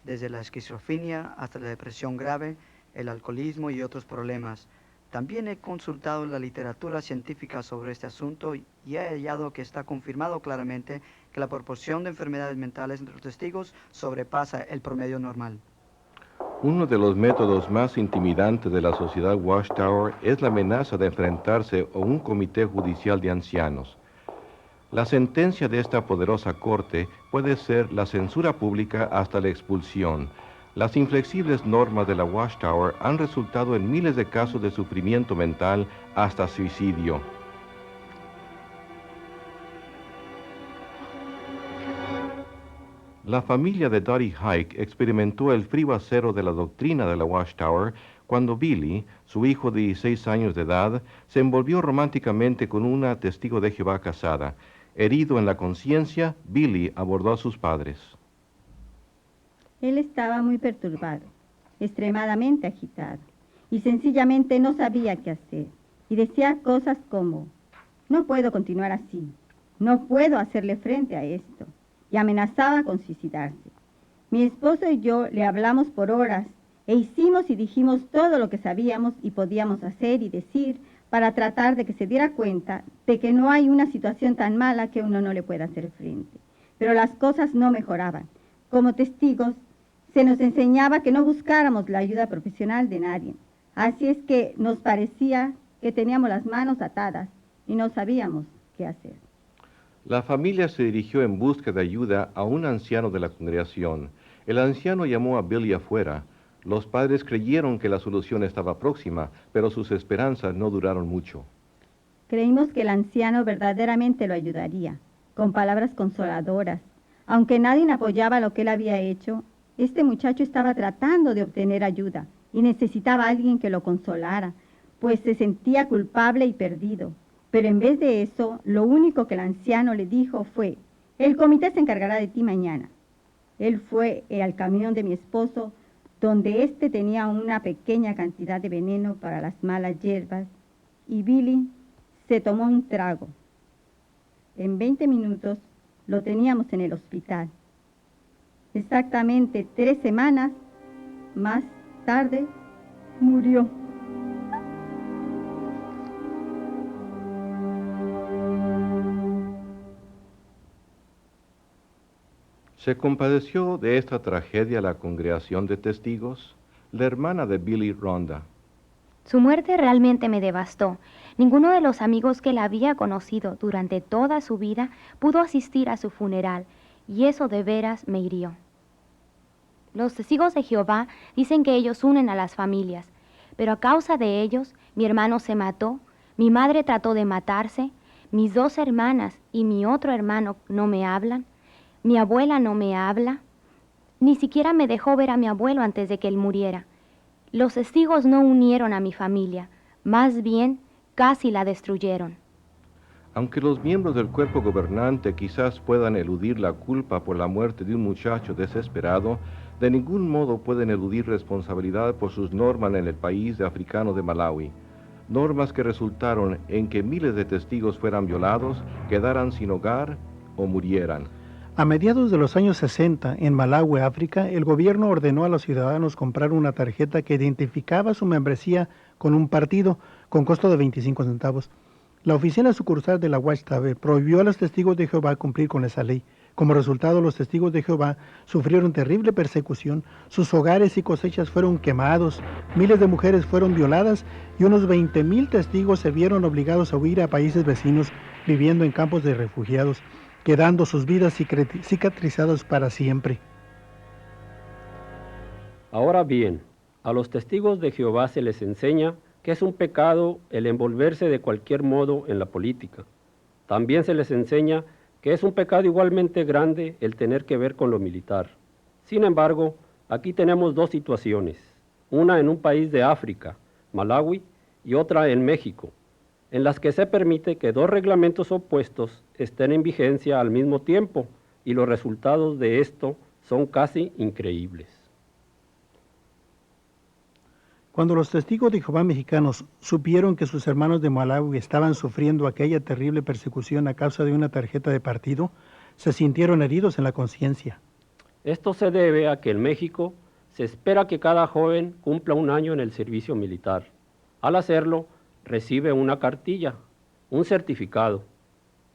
desde la esquizofrenia hasta la depresión grave, el alcoholismo y otros problemas. También he consultado la literatura científica sobre este asunto y he hallado que está confirmado claramente que la proporción de enfermedades mentales entre los testigos sobrepasa el promedio normal. Uno de los métodos más intimidantes de la sociedad Watchtower es la amenaza de enfrentarse a un comité judicial de ancianos. La sentencia de esta poderosa corte puede ser la censura pública hasta la expulsión. Las inflexibles normas de la Watchtower han resultado en miles de casos de sufrimiento mental hasta suicidio. La familia de Dottie Hike experimentó el frío acero de la doctrina de la Watchtower cuando Billy, su hijo de 16 años de edad, se envolvió románticamente con una testigo de Jehová casada. Herido en la conciencia, Billy abordó a sus padres. Él estaba muy perturbado, extremadamente agitado, y sencillamente no sabía qué hacer. Y decía cosas como: no puedo continuar así, no puedo hacerle frente a esto. Y amenazaba con suicidarse. Mi esposo y yo le hablamos por horas e hicimos y dijimos todo lo que sabíamos y podíamos hacer y decir para tratar de que se diera cuenta de que no hay una situación tan mala que uno no le pueda hacer frente. Pero las cosas no mejoraban. Como testigos, se nos enseñaba que no buscáramos la ayuda profesional de nadie. Así es que nos parecía que teníamos las manos atadas y no sabíamos qué hacer. La familia se dirigió en busca de ayuda a un anciano de la congregación. El anciano llamó a Billy afuera. Los padres creyeron que la solución estaba próxima, pero sus esperanzas no duraron mucho. Creímos que el anciano verdaderamente lo ayudaría, con palabras consoladoras, Aunque nadie apoyaba lo que él había hecho, este muchacho estaba tratando de obtener ayuda y necesitaba a alguien que lo consolara, pues se sentía culpable y perdido. Pero en vez de eso, lo único que el anciano le dijo fue: el comité se encargará de ti mañana. Él fue al camión de mi esposo, donde éste tenía una pequeña cantidad de veneno para las malas hierbas, y Billy se tomó un trago. En 20 minutos lo teníamos en el hospital. Exactamente 3 semanas más tarde murió. ¿Se compadeció de esta tragedia la congregación de testigos? La hermana de Billy, Rhonda. Su muerte realmente me devastó. Ninguno de los amigos que la había conocido durante toda su vida pudo asistir a su funeral, y eso de veras me hirió. Los testigos de Jehová dicen que ellos unen a las familias, pero a causa de ellos, mi hermano se mató, mi madre trató de matarse, mis 2 hermanas y mi otro hermano no me hablan, mi abuela no me habla, ni siquiera me dejó ver a mi abuelo antes de que él muriera. Los testigos no unieron a mi familia, más bien casi la destruyeron. Aunque los miembros del cuerpo gobernante quizás puedan eludir la culpa por la muerte de un muchacho desesperado, de ningún modo pueden eludir responsabilidad por sus normas en el país africano de Malawi. Normas que resultaron en que miles de testigos fueran violados, quedaran sin hogar o murieran. A mediados de los años 60, en Malawi, África, el gobierno ordenó a los ciudadanos comprar una tarjeta que identificaba su membresía con un partido, con costo de 25 centavos. La oficina sucursal de la Watchtower prohibió a los testigos de Jehová cumplir con esa ley. Como resultado, los testigos de Jehová sufrieron terrible persecución, sus hogares y cosechas fueron quemados, miles de mujeres fueron violadas y unos 20,000 testigos se vieron obligados a huir a países vecinos, viviendo en campos de refugiados, quedando sus vidas cicatrizadas para siempre. Ahora bien, a los testigos de Jehová se les enseña que es un pecado el envolverse de cualquier modo en la política. También se les enseña que es un pecado igualmente grande el tener que ver con lo militar. Sin embargo, aquí tenemos 2 situaciones, una en un país de África, Malawi, y otra en México, en las que se permite que 2 reglamentos opuestos estén en vigencia al mismo tiempo, y los resultados de esto son casi increíbles. Cuando los testigos de Jehová mexicanos supieron que sus hermanos de Malawi estaban sufriendo aquella terrible persecución a causa de una tarjeta de partido, se sintieron heridos en la conciencia. Esto se debe a que en México se espera que cada joven cumpla 1 año en el servicio militar. Al hacerlo, recibe una cartilla, un certificado.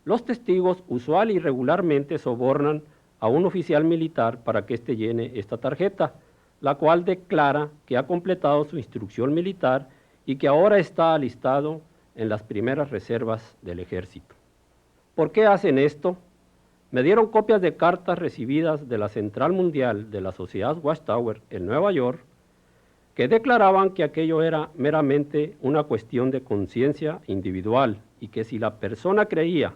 Los testigos usual y regularmente sobornan a un oficial militar para que éste llene esta tarjeta, la cual declara que ha completado su instrucción militar y que ahora está alistado en las primeras reservas del ejército. ¿Por qué hacen esto? Me dieron copias de cartas recibidas de la Central Mundial de la Sociedad Watchtower en Nueva York, que declaraban que aquello era meramente una cuestión de conciencia individual y que si la persona creía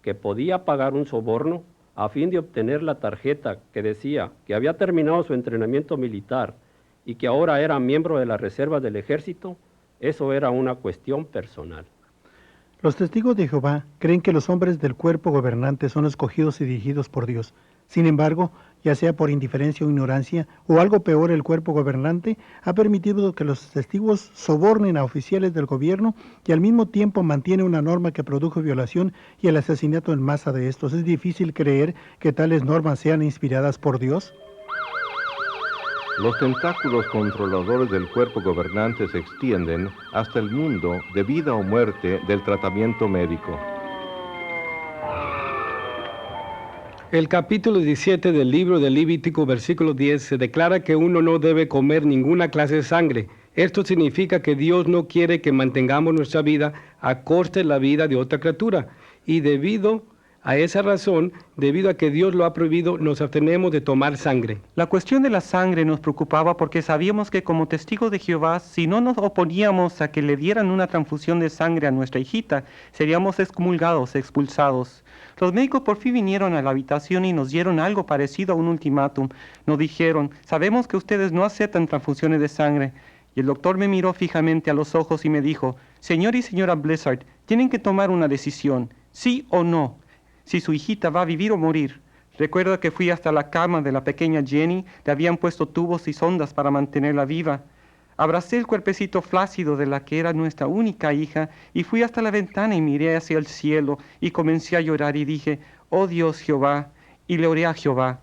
que podía pagar un soborno a fin de obtener la tarjeta que decía que había terminado su entrenamiento militar y que ahora era miembro de las reservas del ejército, eso era una cuestión personal. Los testigos de Jehová creen que los hombres del cuerpo gobernante son escogidos y dirigidos por Dios. Sin embargo, ya sea por indiferencia o ignorancia, o algo peor, el cuerpo gobernante ha permitido que los testigos sobornen a oficiales del gobierno y al mismo tiempo mantiene una norma que produjo violación y el asesinato en masa de estos. ¿Es difícil creer que tales normas sean inspiradas por Dios? Los tentáculos controladores del cuerpo gobernante se extienden hasta el mundo de vida o muerte del tratamiento médico. El capítulo 17 del libro de Levítico, versículo 10, se declara que uno no debe comer ninguna clase de sangre. Esto significa que Dios no quiere que mantengamos nuestra vida a costa de la vida de otra criatura. Y debido A esa razón, debido a que Dios lo ha prohibido, nos abstenemos de tomar sangre. La cuestión de la sangre nos preocupaba porque sabíamos que como testigos de Jehová, si no nos oponíamos a que le dieran una transfusión de sangre a nuestra hijita, seríamos excomulgados, expulsados. Los médicos por fin vinieron a la habitación y nos dieron algo parecido a un ultimátum. Nos dijeron, sabemos que ustedes no aceptan transfusiones de sangre. Y el doctor me miró fijamente a los ojos y me dijo, señor y señora Blizzard, tienen que tomar una decisión, sí o no, si su hijita va a vivir o morir. Recuerdo que fui hasta la cama de la pequeña Jenny, le habían puesto tubos y sondas para mantenerla viva. Abracé el cuerpecito flácido de la que era nuestra única hija y fui hasta la ventana y miré hacia el cielo y comencé a llorar y dije, oh Dios Jehová, y le oré a Jehová.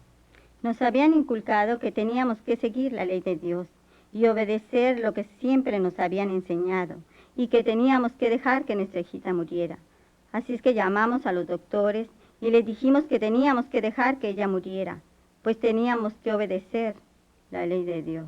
Nos habían inculcado que teníamos que seguir la ley de Dios y obedecer lo que siempre nos habían enseñado, y que teníamos que dejar que nuestra hijita muriera. Así es que llamamos a los doctores y les dijimos que teníamos que dejar que ella muriera, pues teníamos que obedecer la ley de Dios.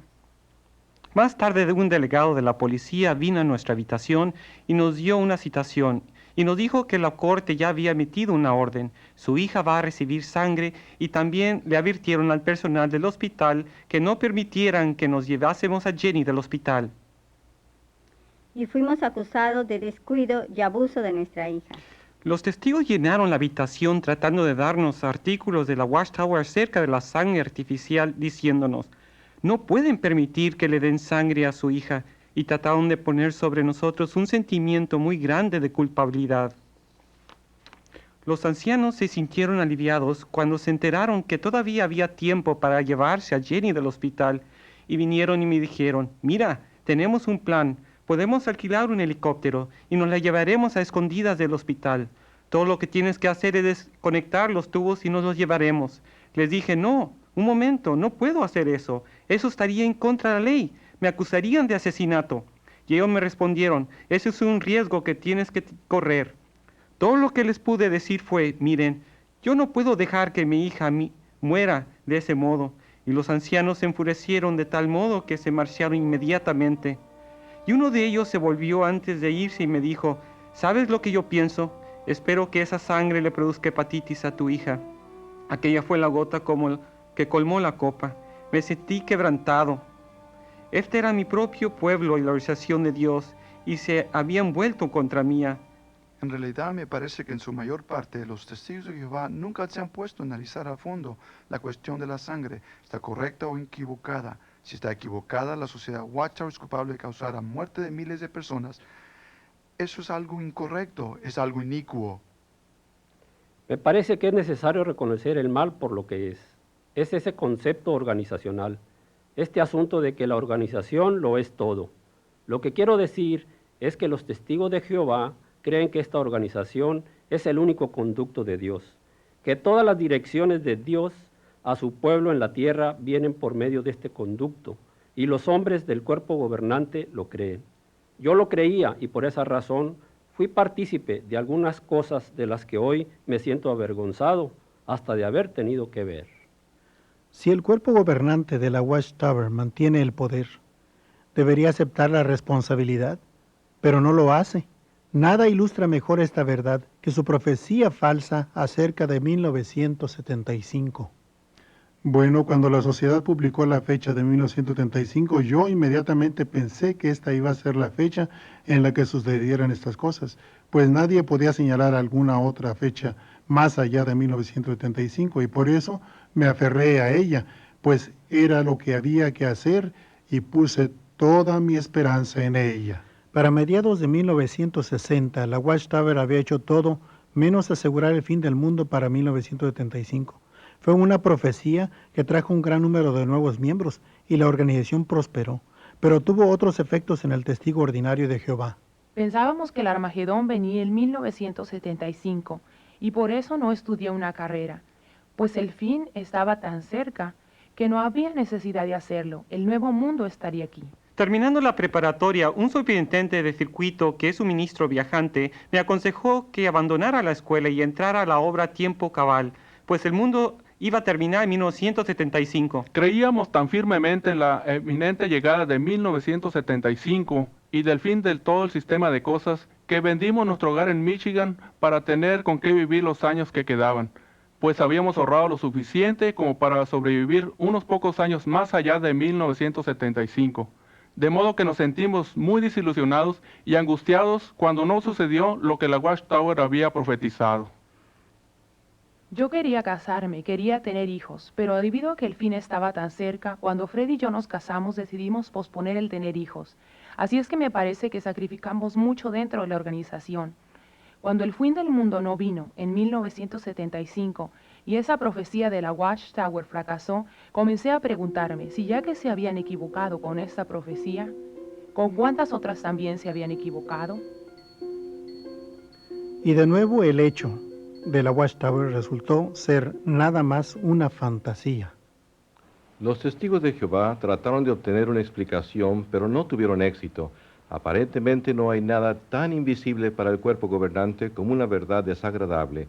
Más tarde, un delegado de la policía vino a nuestra habitación y nos dio una citación y nos dijo que la corte ya había emitido una orden. Su hija va a recibir sangre y también le advirtieron al personal del hospital que no permitieran que nos llevásemos a Jenny del hospital. Y fuimos acusados de descuido y abuso de nuestra hija. Los testigos llenaron la habitación tratando de darnos artículos de la Watchtower acerca de la sangre artificial, diciéndonos, no pueden permitir que le den sangre a su hija, y trataron de poner sobre nosotros un sentimiento muy grande de culpabilidad. Los ancianos se sintieron aliviados cuando se enteraron que todavía había tiempo para llevarse a Jenny del hospital, y vinieron y me dijeron, mira, tenemos un plan, podemos alquilar un helicóptero y nos la llevaremos a escondidas del hospital. Todo lo que tienes que hacer es desconectar los tubos y nos los llevaremos. Les dije, no, un momento, no puedo hacer eso. Eso estaría en contra de la ley. Me acusarían de asesinato. Y ellos me respondieron, eso es un riesgo que tienes que correr. Todo lo que les pude decir fue, miren, yo no puedo dejar que mi hija muera de ese modo. Y los ancianos se enfurecieron de tal modo que se marcharon inmediatamente. Y uno de ellos se volvió antes de irse y me dijo, ¿sabes lo que yo pienso? Espero que esa sangre le produzca hepatitis a tu hija. Aquella fue la gota que colmó la copa. Me sentí quebrantado. Este era mi propio pueblo y la organización de Dios, y se habían vuelto contra mí. En realidad me parece que en su mayor parte los testigos de Jehová nunca se han puesto a analizar a fondo la cuestión de la sangre, ¿está correcta o equivocada? Si está equivocada, la sociedad Watchtower es culpable de causar la muerte de miles de personas. Eso es algo incorrecto, es algo inicuo. Me parece que es necesario reconocer el mal por lo que es. Es ese concepto organizacional, este asunto de que la organización lo es todo. Lo que quiero decir es que los testigos de Jehová creen que esta organización es el único conducto de Dios, que todas las direcciones de Dios a su pueblo en la tierra vienen por medio de este conducto, y los hombres del cuerpo gobernante lo creen. Yo lo creía y por esa razón fui partícipe de algunas cosas de las que hoy me siento avergonzado hasta de haber tenido que ver. Si el cuerpo gobernante de la Watchtower mantiene el poder, debería aceptar la responsabilidad, pero no lo hace. Nada ilustra mejor esta verdad que su profecía falsa acerca de 1975. Bueno, cuando la sociedad publicó la fecha de 1975, yo inmediatamente pensé que esta iba a ser la fecha en la que sucedieran estas cosas, pues nadie podía señalar alguna otra fecha más allá de 1975, y por eso me aferré a ella, pues era lo que había que hacer y puse toda mi esperanza en ella. Para mediados de 1960, la Watchtower había hecho todo menos asegurar el fin del mundo para 1975. Fue una profecía que trajo un gran número de nuevos miembros y la organización prosperó, pero tuvo otros efectos en el testigo ordinario de Jehová. Pensábamos que el Armagedón venía en 1975 y por eso no estudié una carrera, pues el fin estaba tan cerca que no había necesidad de hacerlo. El nuevo mundo estaría aquí. Terminando la preparatoria, un superintendente de circuito, que es un ministro viajante, me aconsejó que abandonara la escuela y entrara a la obra a tiempo cabal, pues el mundo iba a terminar en 1975. Creíamos tan firmemente en la eminente llegada de 1975 y del fin de todo el sistema de cosas que vendimos nuestro hogar en Michigan para tener con qué vivir los años que quedaban, pues habíamos ahorrado lo suficiente como para sobrevivir unos pocos años más allá de 1975. De modo que nos sentimos muy desilusionados y angustiados cuando no sucedió lo que la Watchtower había profetizado. Yo quería casarme, quería tener hijos, pero debido a que el fin estaba tan cerca, cuando Fred y yo nos casamos decidimos posponer el tener hijos. Así es que me parece que sacrificamos mucho dentro de la organización. Cuando el fin del mundo no vino, en 1975, y esa profecía de la Watchtower fracasó, comencé a preguntarme si ya que se habían equivocado con esta profecía, ¿con cuántas otras también se habían equivocado? Y de nuevo el hecho de la Watchtower resultó ser nada más una fantasía. Los testigos de Jehová trataron de obtener una explicación, pero no tuvieron éxito. Aparentemente no hay nada tan invisible para el cuerpo gobernante como una verdad desagradable.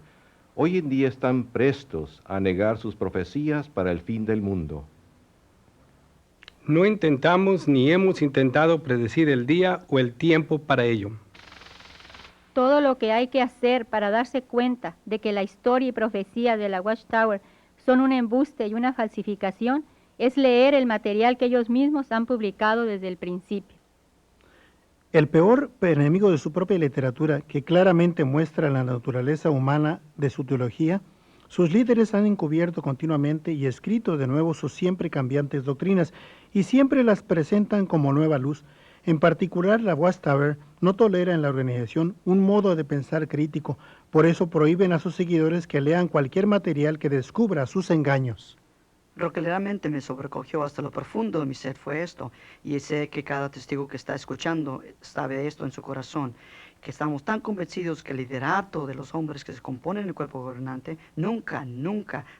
Hoy en día están prestos a negar sus profecías para el fin del mundo. No intentamos ni hemos intentado predecir el día o el tiempo para ello. Todo lo que hay que hacer para darse cuenta de que la historia y profecía de la Watchtower son un embuste y una falsificación es leer el material que ellos mismos han publicado desde el principio. El peor enemigo de su propia literatura, que claramente muestra la naturaleza humana de su teología, sus líderes han encubierto continuamente y escrito de nuevo sus siempre cambiantes doctrinas y siempre las presentan como nueva luz. En particular, la Watchtower no tolera en la organización un modo de pensar crítico, por eso prohíben a sus seguidores que lean cualquier material que descubra sus engaños. Lo que realmente me sobrecogió hasta lo profundo de mi ser fue esto, y sé que cada testigo que está escuchando sabe esto en su corazón, que estamos tan convencidos que el liderato de los hombres que se componen el cuerpo gobernante nunca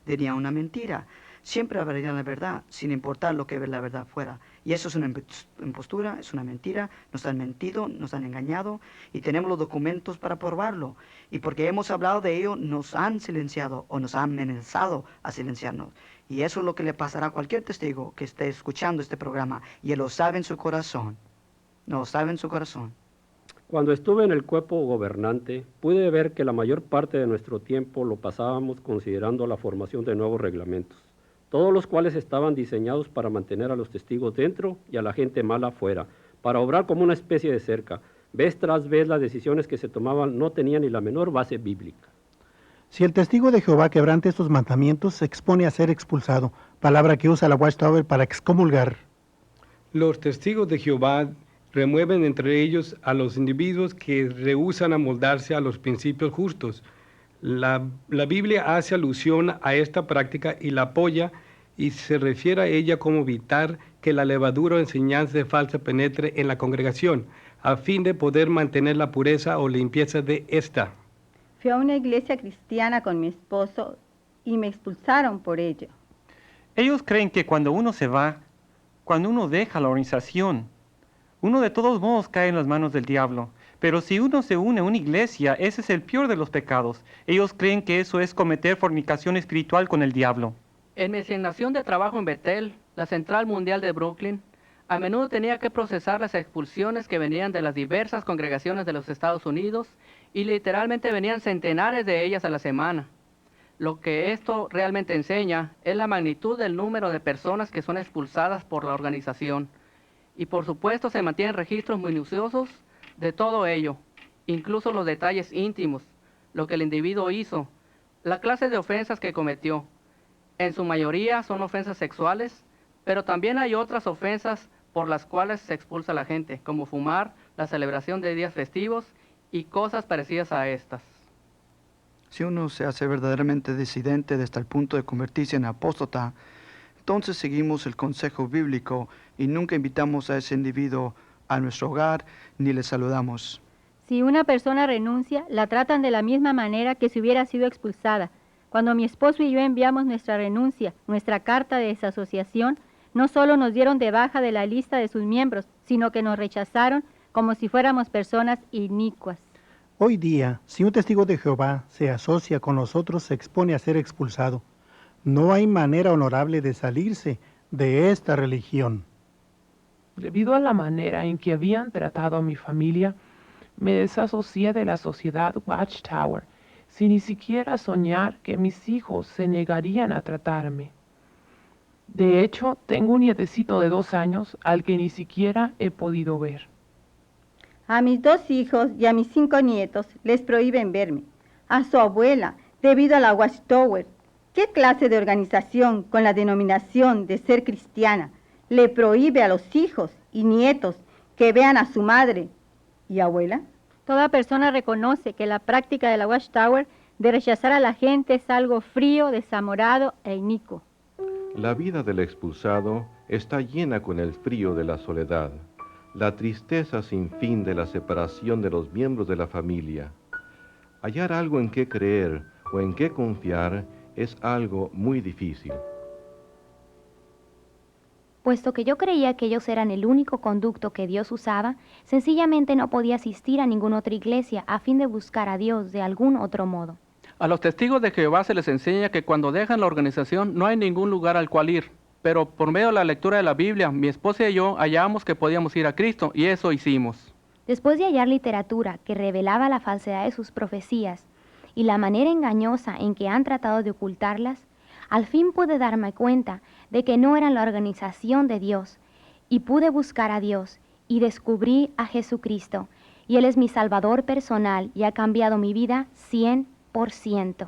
diría una mentira. Siempre hablarían la verdad, sin importar lo que la verdad fuera. Y eso es una impostura, es una mentira, nos han mentido, nos han engañado, y tenemos los documentos para probarlo. Y porque hemos hablado de ello, nos han silenciado o nos han amenazado a silenciarnos. Y eso es lo que le pasará a cualquier testigo que esté escuchando este programa, y él lo sabe en su corazón. No lo sabe en su corazón. Cuando estuve en el cuerpo gobernante, pude ver que la mayor parte de nuestro tiempo lo pasábamos considerando la formación de nuevos reglamentos, todos los cuales estaban diseñados para mantener a los testigos dentro y a la gente mala afuera, para obrar como una especie de cerca. Vez tras vez las decisiones que se tomaban no tenían ni la menor base bíblica. Si el testigo de Jehová quebranta estos mandamientos, se expone a ser expulsado, palabra que usa la Watchtower para excomulgar. Los testigos de Jehová remueven entre ellos a los individuos que rehúsan amoldarse a los principios justos. La Biblia hace alusión a esta práctica y la apoya y se refiere a ella como evitar que la levadura o enseñanza falsa penetre en la congregación, a fin de poder mantener la pureza o limpieza de esta. Fui a una iglesia cristiana con mi esposo y me expulsaron por ello. Ellos creen que cuando uno se va, cuando uno deja la organización, uno de todos modos cae en las manos del diablo. Pero si uno se une a una iglesia, ese es el peor de los pecados. Ellos creen que eso es cometer fornicación espiritual con el diablo. En mi asignación de trabajo en Bethel, la Central Mundial de Brooklyn, a menudo tenía que procesar las expulsiones que venían de las diversas congregaciones de los Estados Unidos y literalmente venían centenares de ellas a la semana. Lo que esto realmente enseña es la magnitud del número de personas que son expulsadas por la organización. Y por supuesto se mantienen registros minuciosos de todo ello, incluso los detalles íntimos, lo que el individuo hizo, la clase de ofensas que cometió. En su mayoría son ofensas sexuales, pero también hay otras ofensas por las cuales se expulsa a la gente, como fumar, la celebración de días festivos y cosas parecidas a estas. Si uno se hace verdaderamente disidente hasta el punto de convertirse en apóstata, entonces seguimos el consejo bíblico y nunca invitamos a ese individuo a nuestro hogar ni le saludamos. Si una persona renuncia, la tratan de la misma manera que si hubiera sido expulsada. Cuando mi esposo y yo enviamos nuestra renuncia, nuestra carta de desasociación, no solo nos dieron de baja de la lista de sus miembros, sino que nos rechazaron como si fuéramos personas inicuas. Hoy día, si un testigo de Jehová se asocia con nosotros, se expone a ser expulsado. No hay manera honorable de salirse de esta religión. Debido a la manera en que habían tratado a mi familia, me desasocié de la sociedad Watchtower, sin ni siquiera soñar que mis hijos se negarían a tratarme. De hecho, tengo un nietecito de 2 años al que ni siquiera he podido ver. A mis 2 hijos y a mis 5 nietos les prohíben verme. A su abuela, debido a la Watchtower. ¿Qué clase de organización con la denominación de ser cristiana le prohíbe a los hijos y nietos que vean a su madre y abuela? Toda persona reconoce que la práctica de la Watchtower de rechazar a la gente es algo frío, desamorado e inicuo. La vida del expulsado está llena con el frío de la soledad, la tristeza sin fin de la separación de los miembros de la familia. Hallar algo en qué creer o en qué confiar es algo muy difícil. Puesto que yo creía que ellos eran el único conducto que Dios usaba, sencillamente no podía asistir a ninguna otra iglesia a fin de buscar a Dios de algún otro modo. A los testigos de Jehová se les enseña que cuando dejan la organización no hay ningún lugar al cual ir, pero por medio de la lectura de la Biblia, mi esposa y yo hallamos que podíamos ir a Cristo y eso hicimos. Después de hallar literatura que revelaba la falsedad de sus profecías y la manera engañosa en que han tratado de ocultarlas, al fin pude darme cuenta de que no eran la organización de Dios, y pude buscar a Dios y descubrí a Jesucristo, y Él es mi Salvador personal y ha cambiado mi vida 100%.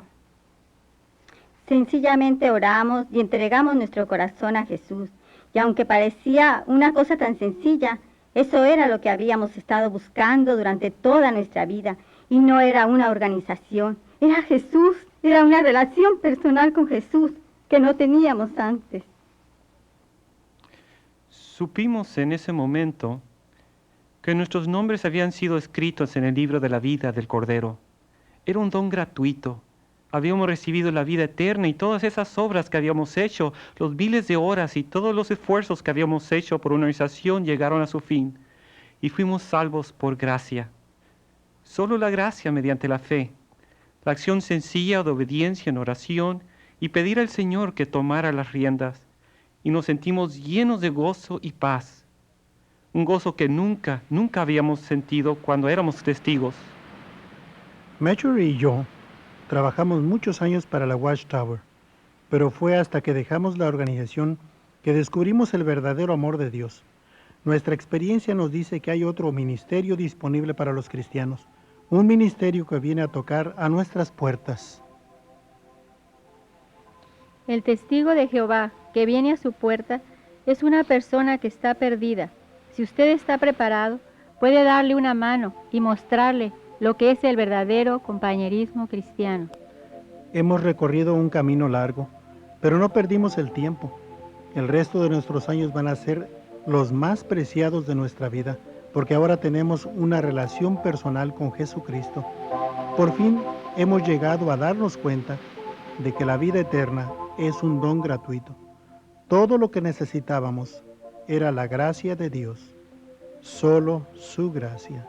Sencillamente oramos y entregamos nuestro corazón a Jesús, y aunque parecía una cosa tan sencilla, eso era lo que habíamos estado buscando durante toda nuestra vida, y no era una organización, era Jesús, era una relación personal con Jesús que no teníamos antes. Supimos en ese momento que nuestros nombres habían sido escritos en el libro de la vida del Cordero. Era un don gratuito. Habíamos recibido la vida eterna y todas esas obras que habíamos hecho, los miles de horas y todos los esfuerzos que habíamos hecho por una organización llegaron a su fin y fuimos salvos por gracia. Solo la gracia mediante la fe, la acción sencilla de obediencia en oración y pedir al Señor que tomara las riendas, y nos sentimos llenos de gozo y paz, un gozo que nunca habíamos sentido cuando éramos testigos. Marjorie y yo trabajamos muchos años para la Watchtower, pero fue hasta que dejamos la organización que descubrimos el verdadero amor de Dios. Nuestra experiencia nos dice que hay otro ministerio disponible para los cristianos, un ministerio que viene a tocar a nuestras puertas. El testigo de Jehová que viene a su puerta es una persona que está perdida. Si usted está preparado, puede darle una mano y mostrarle lo que es el verdadero compañerismo cristiano. Hemos recorrido un camino largo, pero no perdimos el tiempo. El resto de nuestros años van a ser los más preciados de nuestra vida, porque ahora tenemos una relación personal con Jesucristo. Por fin hemos llegado a darnos cuenta de que la vida eterna es un don gratuito. Todo lo que necesitábamos era la gracia de Dios, solo su gracia.